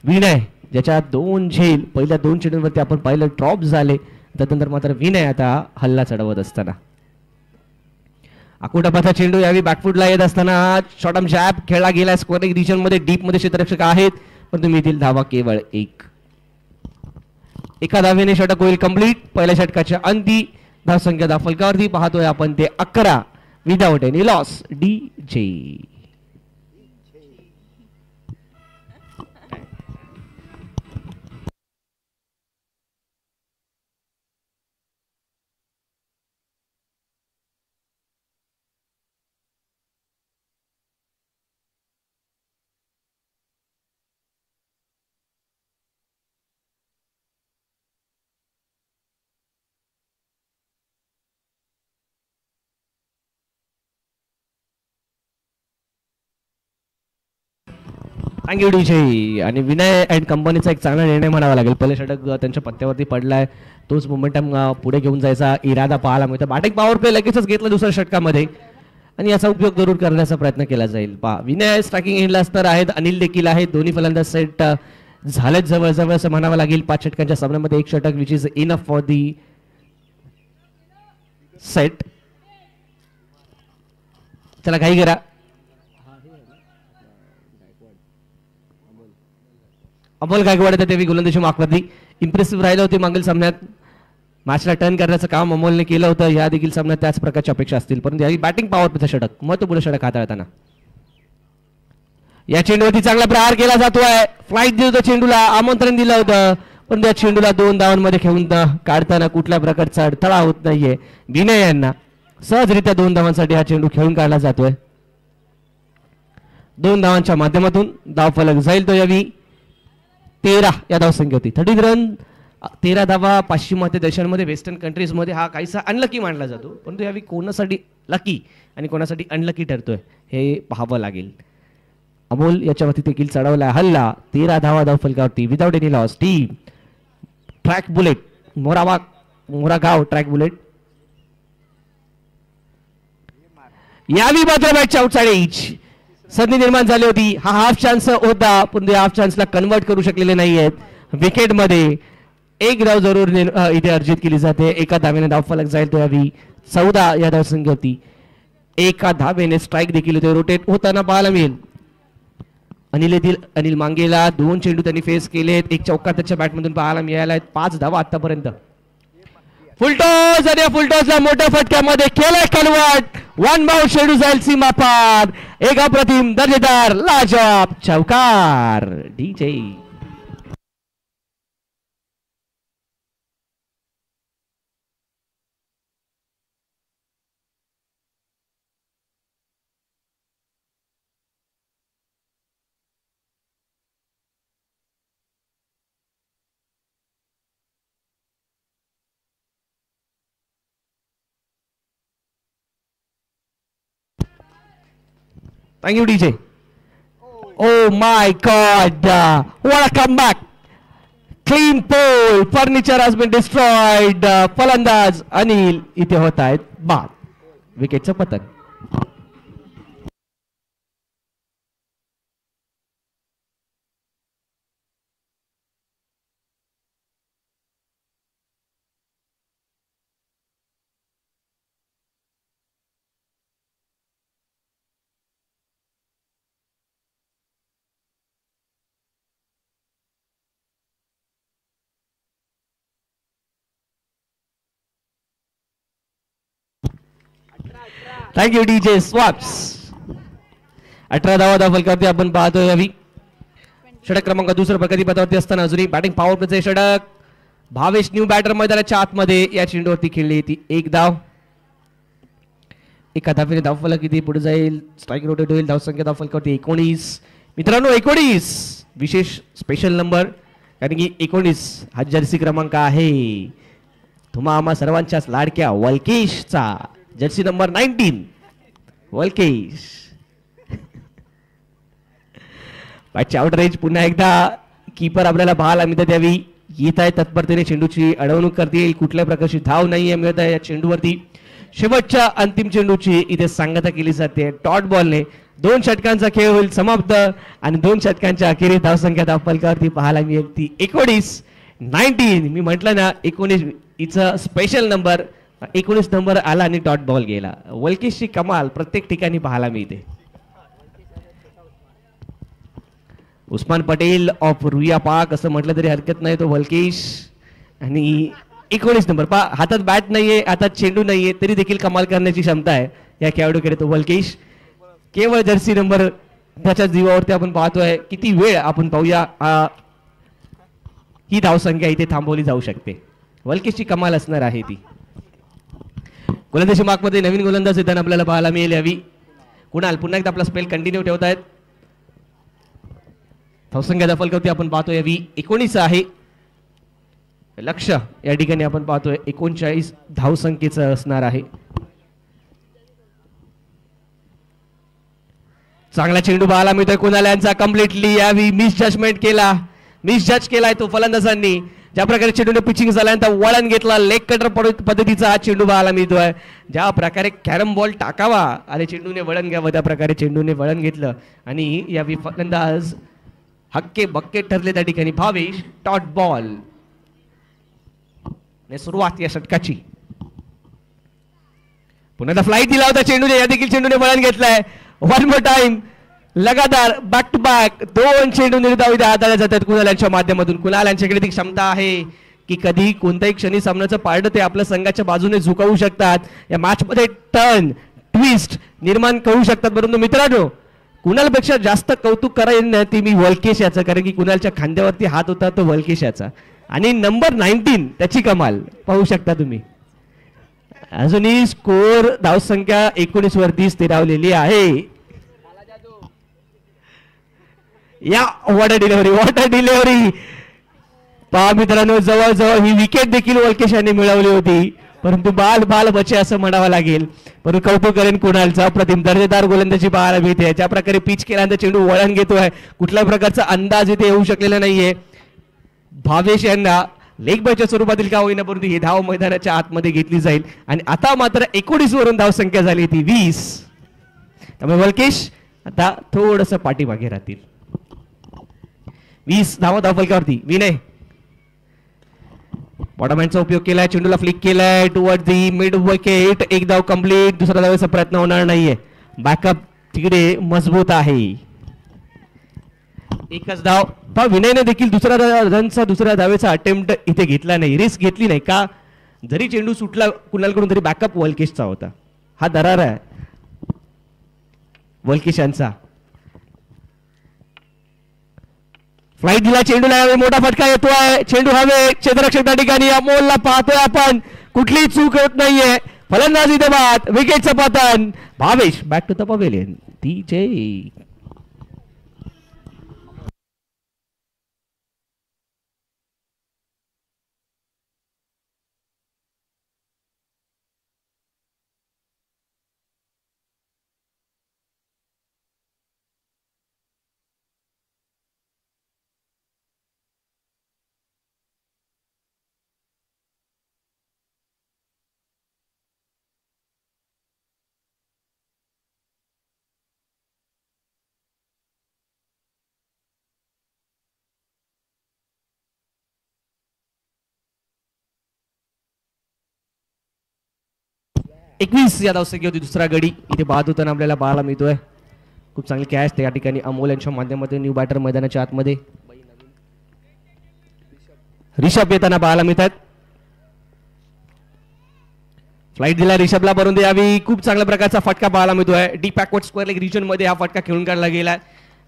विनय ज्याच्या 2 झेल पहिल्या 2 चेंडूंवरती आपण पाहिलं ड्रॉप झाले, त्यानंतर मात्र विनय आता हल्ला चढवत असताना अकोटापाचा चेंडू यावी बॅकफुटला येत असताना शॉर्ट आर्म जॅब खेळला गेला. स्कोरिंग रिजन मध्ये डीप मध्ये क्षेत्ररक्षक आहेत, पण तुम्ही येथील धावा केवळ 1. एका धावेने षटक होईल कंप्लीट. पहिल्या षटकाच्या अंती धावसंख्या धावफलकावरती पाहतोय आपण ते 11 without any loss. DJ. Thank you DJ. आणि विनय अँड कंपनीचा एक चांगला निर्णय म्हणावा लागेल. पहिले षटक त्यांच्या पत्त्यावरती पडलाय, तोच मोमेंटम पुढे घेऊन जायचा इरादा पाहायला मिळतो. बॅटिंग पॉवर प्ले लगेचच घेतला दुसऱ्या षटकामध्ये आणि याचा उपयोग जरूर करण्याचा प्रयत्न केला जाईल. विनय स्ट्रायकिंग एंडला तर आहेत, अनिल देखील आहेत. दोन्ही फलंदाज सेट झालेत जवळजवळ असं म्हणावं लागेल. 5 षटकांच्या सामन्यामध्ये 1 षटक which is enough for the set. चला काही करा. अमोल गायकवाड तेवी गोलंदाजी मार्कवरती इम्प्रेसिव्ह राहिलं होते मागील सामन्यात. मॅचला टर्न करण्याचं काम अमोलने केलं होतं. या देखील सामन्यात त्याच प्रकारच्या अपेक्षा असतील, परंतु यावेळी बॅटिंग पॉवर प्लेचं षटक, महत्वपूर्ण षटक हाताळताना या चेंडूवरती चांगला प्रहार केला जातोय. फ्लाईट दिलं होतं चेंडूला, आमंत्रण दिलं होतं, पण त्या चेंडूला 2 धावांमध्ये खेळून काढताना कुठल्या प्रकारचा अडथळा होत नाहीये. विनय यांना सहजरित्या 2 धावांसाठी हा चेंडू खेळून काढला जातोय. 2 धावांच्या माध्यमातून धावफलक जाईल तो यावी 13 या धावसंख्येवरती. 30 रन 13 धावा. पाश्चिमात्य देशांमध्ये वेस्टर्न कंट्रीज मध्ये हा काहीसा अनलकी मानला जातो, परंतु यावेळी कोणासाठी लकी आणि कोणासाठी अनलकी ठरतोय हे पाहावं लागेल. अमोल याच्यावरती देखील चढवला हल्ला. 13 धावा धावफलकावरती without any loss. Team track bullet Moragaon track bullet यावी मात्र मॅचच्या आउटसाइड एज संधी निर्माण झाली होती. हा हाफ चान्स होता, पण हाफ चान्सला कन्वर्ट करू शकलेले नाहीयेत. विकेट मध्ये 1 धाव जरूर इथे अर्जित केली जाते. एका धावेने धावफलक जाईल तो यावी 14 या धावसंख्येवरती. एका धावेने स्ट्राईक देखील होते रोटेट होताना पाहायला मिळेल. अनिल मांगेला 2 चेंडू त्यांनी फेस केलेत. 1 चौकार त्याच्या बॅटमधून पाहायला मिळाला आहे. 5 धावा आतापर्यंत. फुलटॉस आणि फुलटॉसला मोठ्या फटक्यामध्ये केलाय कन्वर्ट. 1 बाउंड चेंडू जाईल सीमा पार. एक अप्रतिम दर्जेदार लाजवाब चौकार. DJ. Thank you DJ. Oh my God! What a comeback! Clean pole. Furniture has been destroyed. फलंदाज अनिल इथे होत आहेत बाद. विकेटचं पतन. Thank you DJ स्वॅप्स. 18 धावा फलकावरती आपण पाहतोय यावी. षटक क्रमांक दुसऱ्या प्रगती पथावरती असताना अजूनही बॅटिंग पॉवर प्लेचे षटक. भावेश न्यू बॅटर मैदानाच्या आतमध्ये या चेंडूवरती खेळली ती एक धाव. एका धावेने धावफलक किती पुढे जाईल. स्ट्राईक रोटेट होईल. धावसंख्या धावफलकावरती 19. मित्रांनो 19 विशेष स्पेशल नंबर, कारण की 19 हा जर्सी क्रमांक आहे तुम्हा आम्हा सर्वांच्याच लाडक्या वल्केशचा. Jersey number 19 Walkesh. बॅटची आउट रेंज पुन्हा एकदा कीपर आपल्याला पाहायला मिळत यावी. येत आहे तत्परतेने चेंडूची अडवणूक करते. कुठल्या प्रकारची धाव नाहीये मिळत आहे या चेंडूवरती. शेवटच्या अंतिम चेंडूची इथे सांगता केली जाते. डॉट बॉलने 2 षटकांचा खेळ होईल समाप्त आणि 2 षटकांच्या अखेरीस धावसंख्या धावफलकावरती पाहायला मिळते 19. मी म्हटलं ना 19 इथं स्पेशल नंबर. 19 नंबर आला आणि डॉट बॉल गेला. वल्केशची कमाल प्रत्येक ठिकाणी पाहायला मिळते. उस्मान पटेल ऑफ रुया पाक असं म्हटलं तरी हरकत नाही तो वल्केश. आणि 19 नंबर पा हातात बॅट नाहीये, हातात चेंडू नाहीये, तरी देखील कमाल करण्याची क्षमता आहे या खेळाडूकडे तो वल्केश. केवळ जर्सी नंबर त्याच्या जीवावरती आपण पाहतोय. किती वेळ आपण पाहूया ही धावसंख्या इथे थांबवली जाऊ शकते. वल्केशची कमाल असणार आहे ती. गोलंदाजी मार्कमध्ये नवीन गोलंदाज येताना आपल्याला पाहायला मिळेल यावी. कुणाल पुन्हा एकदा आपला स्पेल कंटिन्यू ठेवतायत. धावसंख्या धावफलकावरती आपण पाहतोय यावी 19 आहे. लक्ष या ठिकाणी आपण पाहतोय 39 धावसंख्येचं असणार आहे. चांगला चेंडू पाहायला मिळतोय कुणाल यांचा. कम्प्लिटली यावी मिस जजमेंट केला. मिस जज केलाय तो फलंदाजांनी. ज्या प्रकारे चेंडूने पिचिंग झाल्यानंतर वळण घेतला. लेग कटर पद्धतीचा हा चेंडू पाहायला मिळतोय. ज्या प्रकारे कॅरम बॉल टाकावा आणि चेंडूने वळण घ्यावं त्या प्रकारे चेंडूने वळण घेतलं आणि यावी फलंदाज हक्के बक्के ठरले त्या ठिकाणी. भावेश डॉट बॉल सुरुवात या षटकाची. पुन्हा फ्लाईट दिला होता चेंडूने. या देखील चेंडूने वळण घेतलाय. वन मोर टाइम लगातार बॅक टू बॅक 2 चेंडू निर्धावित हाताळल्या जातात कुणाल यांच्या माध्यमातून. कुणाल यांच्याकडे ती क्षमता आहे की कधी कोणत्याही क्षणी सामन्याचं पारडं ते आपल्या संघाच्या बाजूने झुकवू शकतात. या मॅच मध्ये टर्न ट्विस्ट निर्माण करू शकतात. परंतु मित्रांनो कुणालपेक्षा जास्त कौतुक करायला ती मी वल्केश याचं, कारण की कुणालच्या खांद्यावरती हात होता तो वल्केश याचा. आणि नंबर 19 त्याची कमाल पाहू शकता तुम्ही. अजूनही स्कोर धावसंख्या 19 वरती स्थिरावलेली आहे. या वॉट अ डिलिव्हरी पहा मित्रांनो. जवळजवळ ही विकेट देखील वल्केश यांनी मिळवली होती, परंतु बाल बचे असं म्हणावं लागेल. परंतु कौतुक करेन कुणालचा. अप्रतिम दर्जेदार गोलंदाजी पाहायला मिळते. ज्या प्रकारे पिच केल्यानंतर चेंडू वळण घेतोय कुठल्या प्रकारचा अंदाज इथे येऊ शकलेला नाहीये. भावेश यांना लेग बायच्या स्वरूपातील का होईना परंतु ही धाव मैदानाच्या आतमध्ये घेतली जाईल. आणि आता मात्र 19 वरून धावसंख्या झाली ती 20. त्यामुळे वल्केश आता थोडस पाठीमागे राहतील. 20 धावा धावफलकावरती. विनय बॉटमहँडचा उपयोग केलाय. चेंडूला फ्लिक केलाय टुवर्ड दी मिड विकेट. एक धाव कंप्लीट. दुसरा धावेचा प्रयत्न होणार नाहीये. बॅकअप तिकडे मजबूत आहे. एकच धाव. पण विनयने देखील दुसऱ्या धावेचा अटेम्प्ट इथे घेतला नाही. रिस्क घेतली नाही का. जरी चेंडू सुटला कुणालकडून तरी बॅकअप वल्केशचा होता. हा दरार आहे वल्केश यांचा. फ्लाईट दिला चेंडूला. मोठा फटका येतोय. चेंडू हवे क्षेत्ररक्षक त्या ठिकाणी. अमोलला पाहतोय आपण. कुठलीही चूक होत नाहीये. फलंदाजी इथे बाद. विकेटचं पतन. Bhavesh back to the pavilion. DJ 21 या धावसंख्या होती दुसरा गडी इथे बाद होताना आपल्याला पाहायला मिळतोय. खूप चांगली कॅच त्या ठिकाणी अमोल यांच्या माध्यमातून न्यू बॅटर मैदानाच्या आतमध्ये रिषभ येताना पाहायला मिळतात. फ्लाइट दिला रिषभला, परंतु यावेळी खूप चांगल्या प्रकारचा फटका पाहायला मिळतोय. Deep backward square leg region मध्ये हा फटका खेळून काढला गेलाय.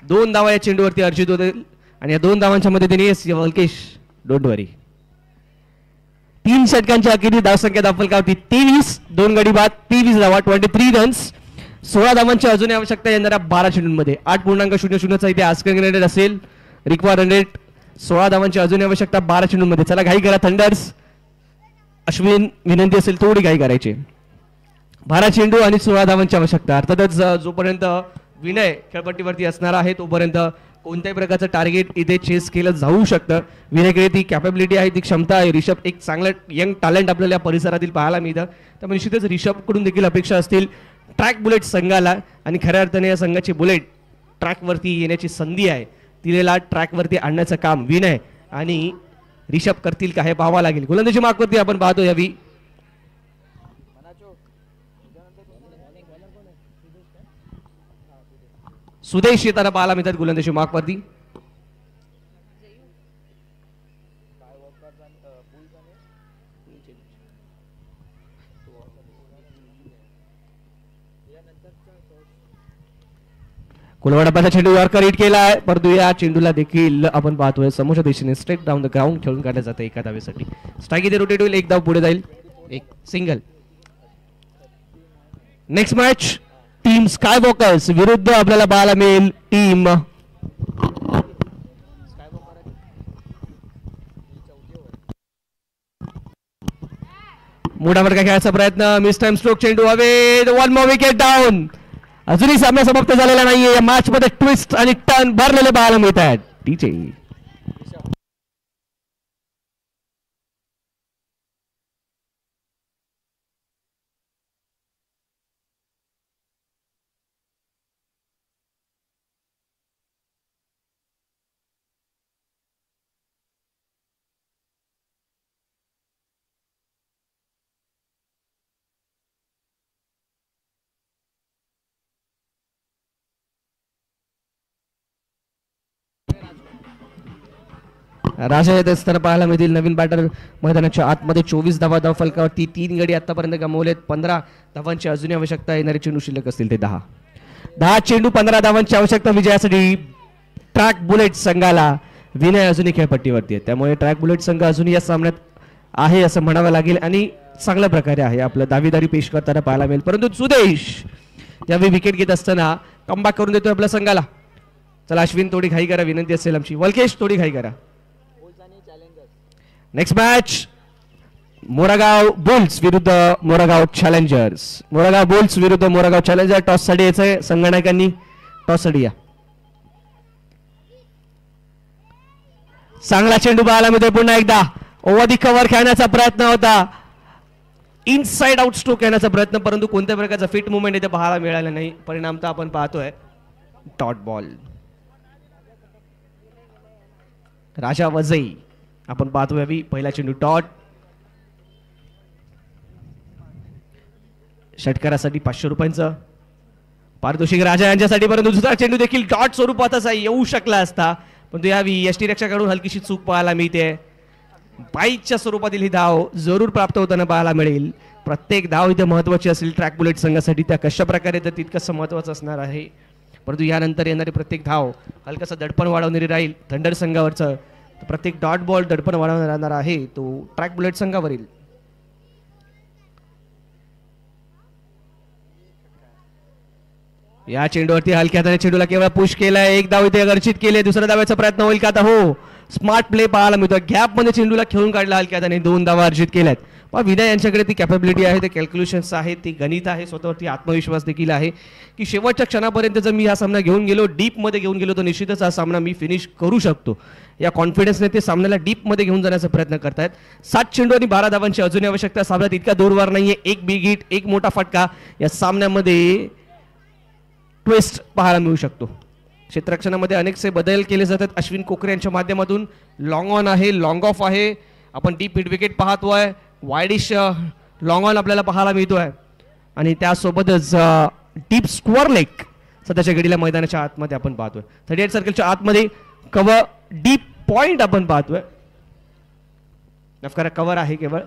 2 धावा या चेंडूवरती अर्जित होते आणि या 2 धावांच्या मदतीने वल्केश डोंट वरी 3 षटकांच्या अखेरीस धावसंख्या दाखल 23 2 गडी बाद 23 धावा 23 रन्स 16 धावांची अजूनही आवश्यकता येणाऱ्या 12 चेंडूंमध्ये 8.00चा इथे आस्किंग रेट असेल. रिक्वायर्ड रन रेट 16 धावांची अजूनही आवश्यकता 12 चेंडूंमध्ये. चला घाई करा थंडर्स. अश्विन विनंती असेल थोडी घाई करायची. 12 चेंडू आणि 16 धावांची आवश्यकता. अर्थातच जोपर्यंत विनय खेळपट्टीवरती असणार आहे तोपर्यंत कोणत्याही प्रकारचं टार्गेट इथे चेस केलं जाऊ शकतं. विनयकडे ती कॅपेबिलिटी आहे, ती क्षमता आहे. रिषभ एक चांगला यंग टॅलेंट आपल्याला या परिसरातील पाहायला मिळतं. त्यामुळे निश्चितच रिषभकडून देखील अपेक्षा असतील ट्रॅक बुलेट संघाला आणि खऱ्या अर्थाने या संघाची बुलेट ट्रॅकवरती येण्याची संधी आहे. तिला ट्रॅकवरती आणण्याचं काम विनय आणि रिषभ करतील का हे पाहावं लागेल. गोलंदाजी मार्कवरती आपण पाहतो यावी सुदेश येताना पाहायला मिळतात गोलंदाजी मार्कवरती. कुलवाडापाचा चेंडू यॉर्कर हिट केला आहे, परंतु या चेंडूला देखील आपण पाहतोय समोरच्या दिशेने स्ट्रेट डाऊन द ग्राउंड खेळून काढलं जातं एका धावेसाठी. स्ट्राईक इथे रोटेट होईल, एक धाव पुढे जाईल, एक सिंगल. नेक्स्ट मॅच टीम स्कायवॉकर्स विरुद्ध आपल्याला पाहायला मिळेल टीम मोठा फटका खेळायचा प्रयत्न, मिस टाइम स्ट्रोक चेंडू हवे, 1 मोर विकेट डाऊन. अजूनही सामना समाप्त झालेला नाहीये. या मॅच मध्ये ट्विस्ट आणि टर्न भरलेले पाहायला मिळत आहेत. टीचे राजा येत असताना पाहायला मिळतील. नवीन बॅटर मैदानाच्या आतमध्ये 24 धावा धावफलकावरती 3 गडी आतापर्यंत गमावलेत. 15 धावांची अजूनही आवश्यकता. येणारे चेंडू शिल्लक असतील ते 10 चेंडू 15 धावांची आवश्यकता विजयासाठी ट्रॅक बुलेट संघाला. विनय अजूनही खेळपट्टीवरती आहे, त्यामुळे ट्रॅक बुलेट संघ अजूनही या सामन्यात आहे असं म्हणावं लागेल आणि चांगल्या प्रकारे आहे. आपलं दावेदारी पेश करताना पाहायला मिळेल, परंतु सुदेश त्यावेळी विकेट घेत असताना कमबॅक करून देतोय आपल्या संघाला. चला अश्विन थोडी घाई करा, विनंती असेल आमची. वल्केश थोडी घाई करा. नेक्स्ट मॅच मोरागाव बुल्स विरुद्ध मोरागाव चॅलेंजर्स. मोरागाव बुल्स विरुद्ध मोरागाव चॅलेंजर. टॉस साठी यायचंय संगणकांनी, टॉस साठी या. चांगला चेंडू पाहायला मिळतोय पुन्हा एकदा. ओव्हर दी कव्हर खेळण्याचा प्रयत्न होता, इनसाइड आउट स्ट्रोक येण्याचा प्रयत्न, परंतु कोणत्या प्रकारचा फिट मुवमेंट इथे पाहायला मिळाला नाही. परिणाम तर आपण पाहतोय डॉट बॉल. राजा वजई आपण पाहतोय पहिला चेंडू डॉट. षटकारासाठी 500 रुपयांचं पारितोषिक राजा यांच्यासाठी, परंतु दुसरा चेंडू देखील डॉट स्वरूपातच येऊ शकला असता, पण यावेळी यष्टीरक्षकाकडून हलकीशी चूक पाहायला मिळते. बाईकच्या स्वरूपातील ही धाव जरूर प्राप्त होताना पाहायला मिळेल. प्रत्येक धाव इथे महत्वाची असेल ट्रॅक बुलेट संघासाठी, त्या कशा प्रकारे तर तितकंच महत्वाचं असणार आहे. परंतु यानंतर येणारी प्रत्येक धाव हलकासा दडपण वाढवणारी राहील. थंडर संघावरचं प्रत्येक डॉट बॉल दडपण वाढवणार राहणार आहे तो ट्रॅक बुलेट संघावरील. या चेंडूवरती हलक्या हाताने चेंडूला केवळ पुश केलाय, एक धाव इथे आकर्षित केले. दुसऱ्या धावाचा प्रयत्न होईल का आता? हो, स्मार्ट प्ले पाहायला मिळतो. गॅप मध्ये चेंडूला खेळून काढला हलक्या हाताने, 2 धावा अर्जित केल्यात. पण विनय यांच्याकडे ती कॅपेबिलिटी आहे, ते कॅल्क्युलेशन्स आहेत, ती गणित आहे, स्वतःवरती आत्मविश्वास देखील आहे की शेवटच्या क्षणापर्यंत जर मी हा सामना घेऊन गेलो, डीप मध्ये घेऊन गेलो, तर निश्चितच हा सामना मी फिनिश करू शकतो. या कॉन्फिडन्सने ते सामन्याला डीप मध्ये घेऊन जाण्याचा प्रयत्न करतायत. 7 चेंडू आणि 12 धावांची अजूनही आवश्यकता. सामन्यात इतका दूरवर नाहीये. एक बिग हिट, एक मोठा फटका, या सामन्यामध्ये ट्विस्ट पाहायला मिळू शकतो. क्षेत्ररक्षणामध्ये अनेकसे बदल केले जातात अश्विन कोकरे यांच्या माध्यमातून. लॉंग ऑन आहे, लॉंग ऑफ आहे, आपण डीप मिड विकेट पाहतोय, वायडिश लॉंग ऑन आपल्याला पाहायला मिळतोय. आणि त्यासोबतच डीप स्क्वेअर लेग सध्याच्या घडीला मैदानाच्या आतमध्ये आपण पाहतोय. 38 सर्कलच्या आतमध्ये कव्हर डीप पॉइंट आपण पाहतोय. नफकारा कव्हर आहे, केवळ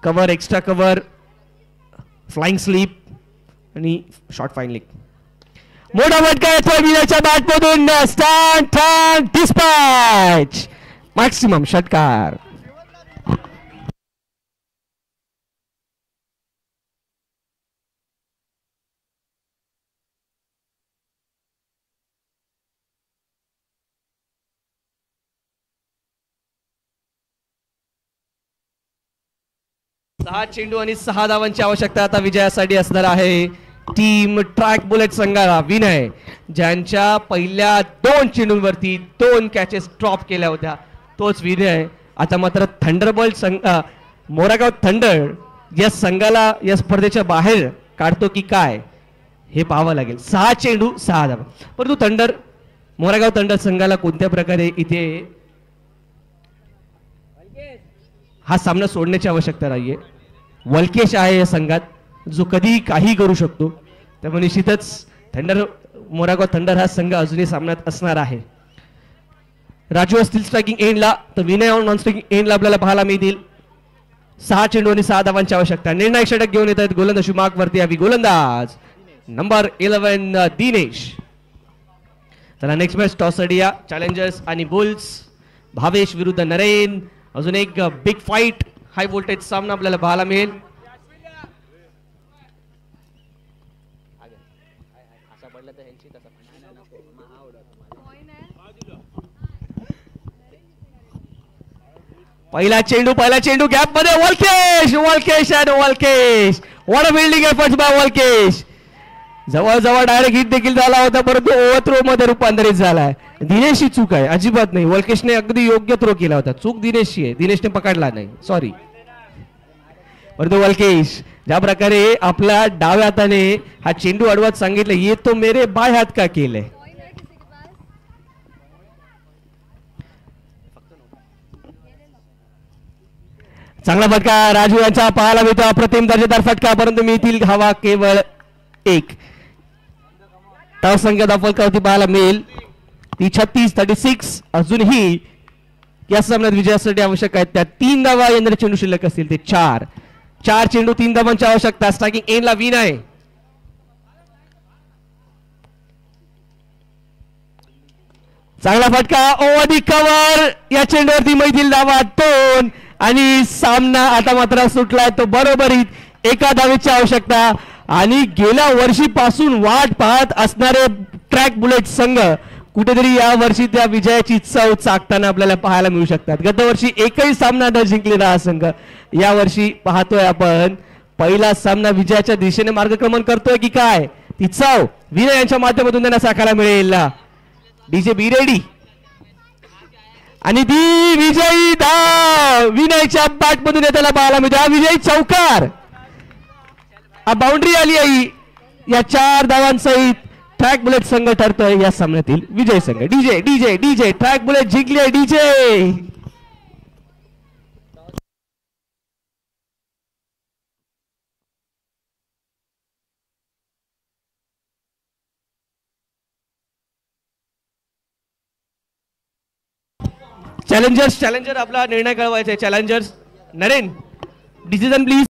cover, extra cover, flying sleep आणि शॉर्ट फाईन लेग. मोठा फटका येतोय विजयच्या बॅटमधून. स्टँड टर्न डिस्पॅच मॅक्सिमम षटकार. सहा चेंडू आणि 6 धावांची आवश्यकता आता विजयासाठी असणार आहे टीम ट्रॅक बुलेट संघाला. विनय ज्यांच्या पहिल्या 2 चेंडूंवरती 2 कॅचेस ड्रॉप केल्या होत्या तोच विनय आता मात्र थंडरबोल्ट संघ मोरागाव थंडर या संघाला या स्पर्धेच्या बाहेर काढतो की काय हे पाहावं लागेल. 6 चेंडू 6 धावा. परंतु मोरागाव थंडर संघाला कोणत्या प्रकारे इथे हा सामना सोडण्याची आवश्यकता नाहीये. वलकेश आहे या संघात जो कधी काही करू शकतो. त्यामुळे निश्चितच मोरागाव थंडर हा संघ अजूनही सामन्यात असणार आहे. राजू असतील स्ट्रायकिंग एंडला तर विनय नॉन स्ट्रायकिंग एंडला आपल्याला पाहायला मिळतील. 6 चेंडू आणि 6 धावांची आवश्यकता. निर्णायक षटक घेऊन येत आहेत गोलंदाज मार्क वरती यावी गोलंदाज नंबर 11 दिनेश. चला next match toss idea challengers आणि बुल्स. भावेश विरुद्ध नरेन. अजून एक बिग फाईट हाय व्होल्टेज सामना आपल्याला पाहायला मिळेल. पहिला चेंडू गॅप मध्ये वलकेश आणि Walkesh. What a fielding efforts by Walkesh. जवळ डायरेक्ट हिट देखील झाला होता परंतु ओव्हर थ्रो मध्ये रूपांतरित झालाय. दिनेशची चूक आहे, अजिबात नाही. वलकेशने अगदी योग्य थ्रो केला होता. चूक दिनेशची आहे, दिनेशने पकडला नाही, सॉरी. परंतु वलकेश ज्या प्रकारे आपल्या डाव्या हाताने हा चेंडू अडवत सांगितलं ये तो मेरे बाय हात का केलंय. चांगला फटका राजू यांचा पाहायला मिळतो. अप्रतिम दर्जेदार फटका परंतु मिळतील हवा केवळ 1. संख्या फलकावरती पाहायला मिळेल ती 36-36. अजूनही या सामन्यात विजयासाठी आवश्यक आहेत त्या 3 धावा. यंत्र चेंडू शिल्लक असतील ते 4 चेंडू 3 धावांची आवश्यकता. स्ट्रायकिंग एंडला विनय. चांगला फटका ओव्हर दी कव्हर. या चेंडूवरती मैथील धावा 2 आणि सामना आता मात्र सुटलाय तो बरोबरीत. 1 धावेची आवश्यकता. आणि गेल्या वर्षीपासून वाट पाहत असणारे ट्रॅक बुलेट संघ कुठेतरी या वर्षी त्या विजयाची चव चाकताना आपल्याला पाहायला मिळू शकतात. गतवर्षी एकही सामना न जिंकलेला हा संघ या वर्षी पाहतोय आपण पहिला सामना विजयाच्या दिशेने मार्गक्रमण करतोय की काय ती चव विनय यांच्या माध्यमातून त्यांना साकारायला मिळेल. डीजे बी रेडी आणि ती विजयी धाव विनयच्या बॅट मधून येताना पाहायला मिळते. हा विजयी चौकार. बाउंड्री आली आहे या 4 धावांसहित ट्रॅक बुलेट संघ ठरतोय या सामन्यातील विजय संघ. डीजे ट्रॅक बुलेट जिंकले. डीजे चॅलेंजर आपला निर्णय कळवायचा आहे. Challengers Naren decision please.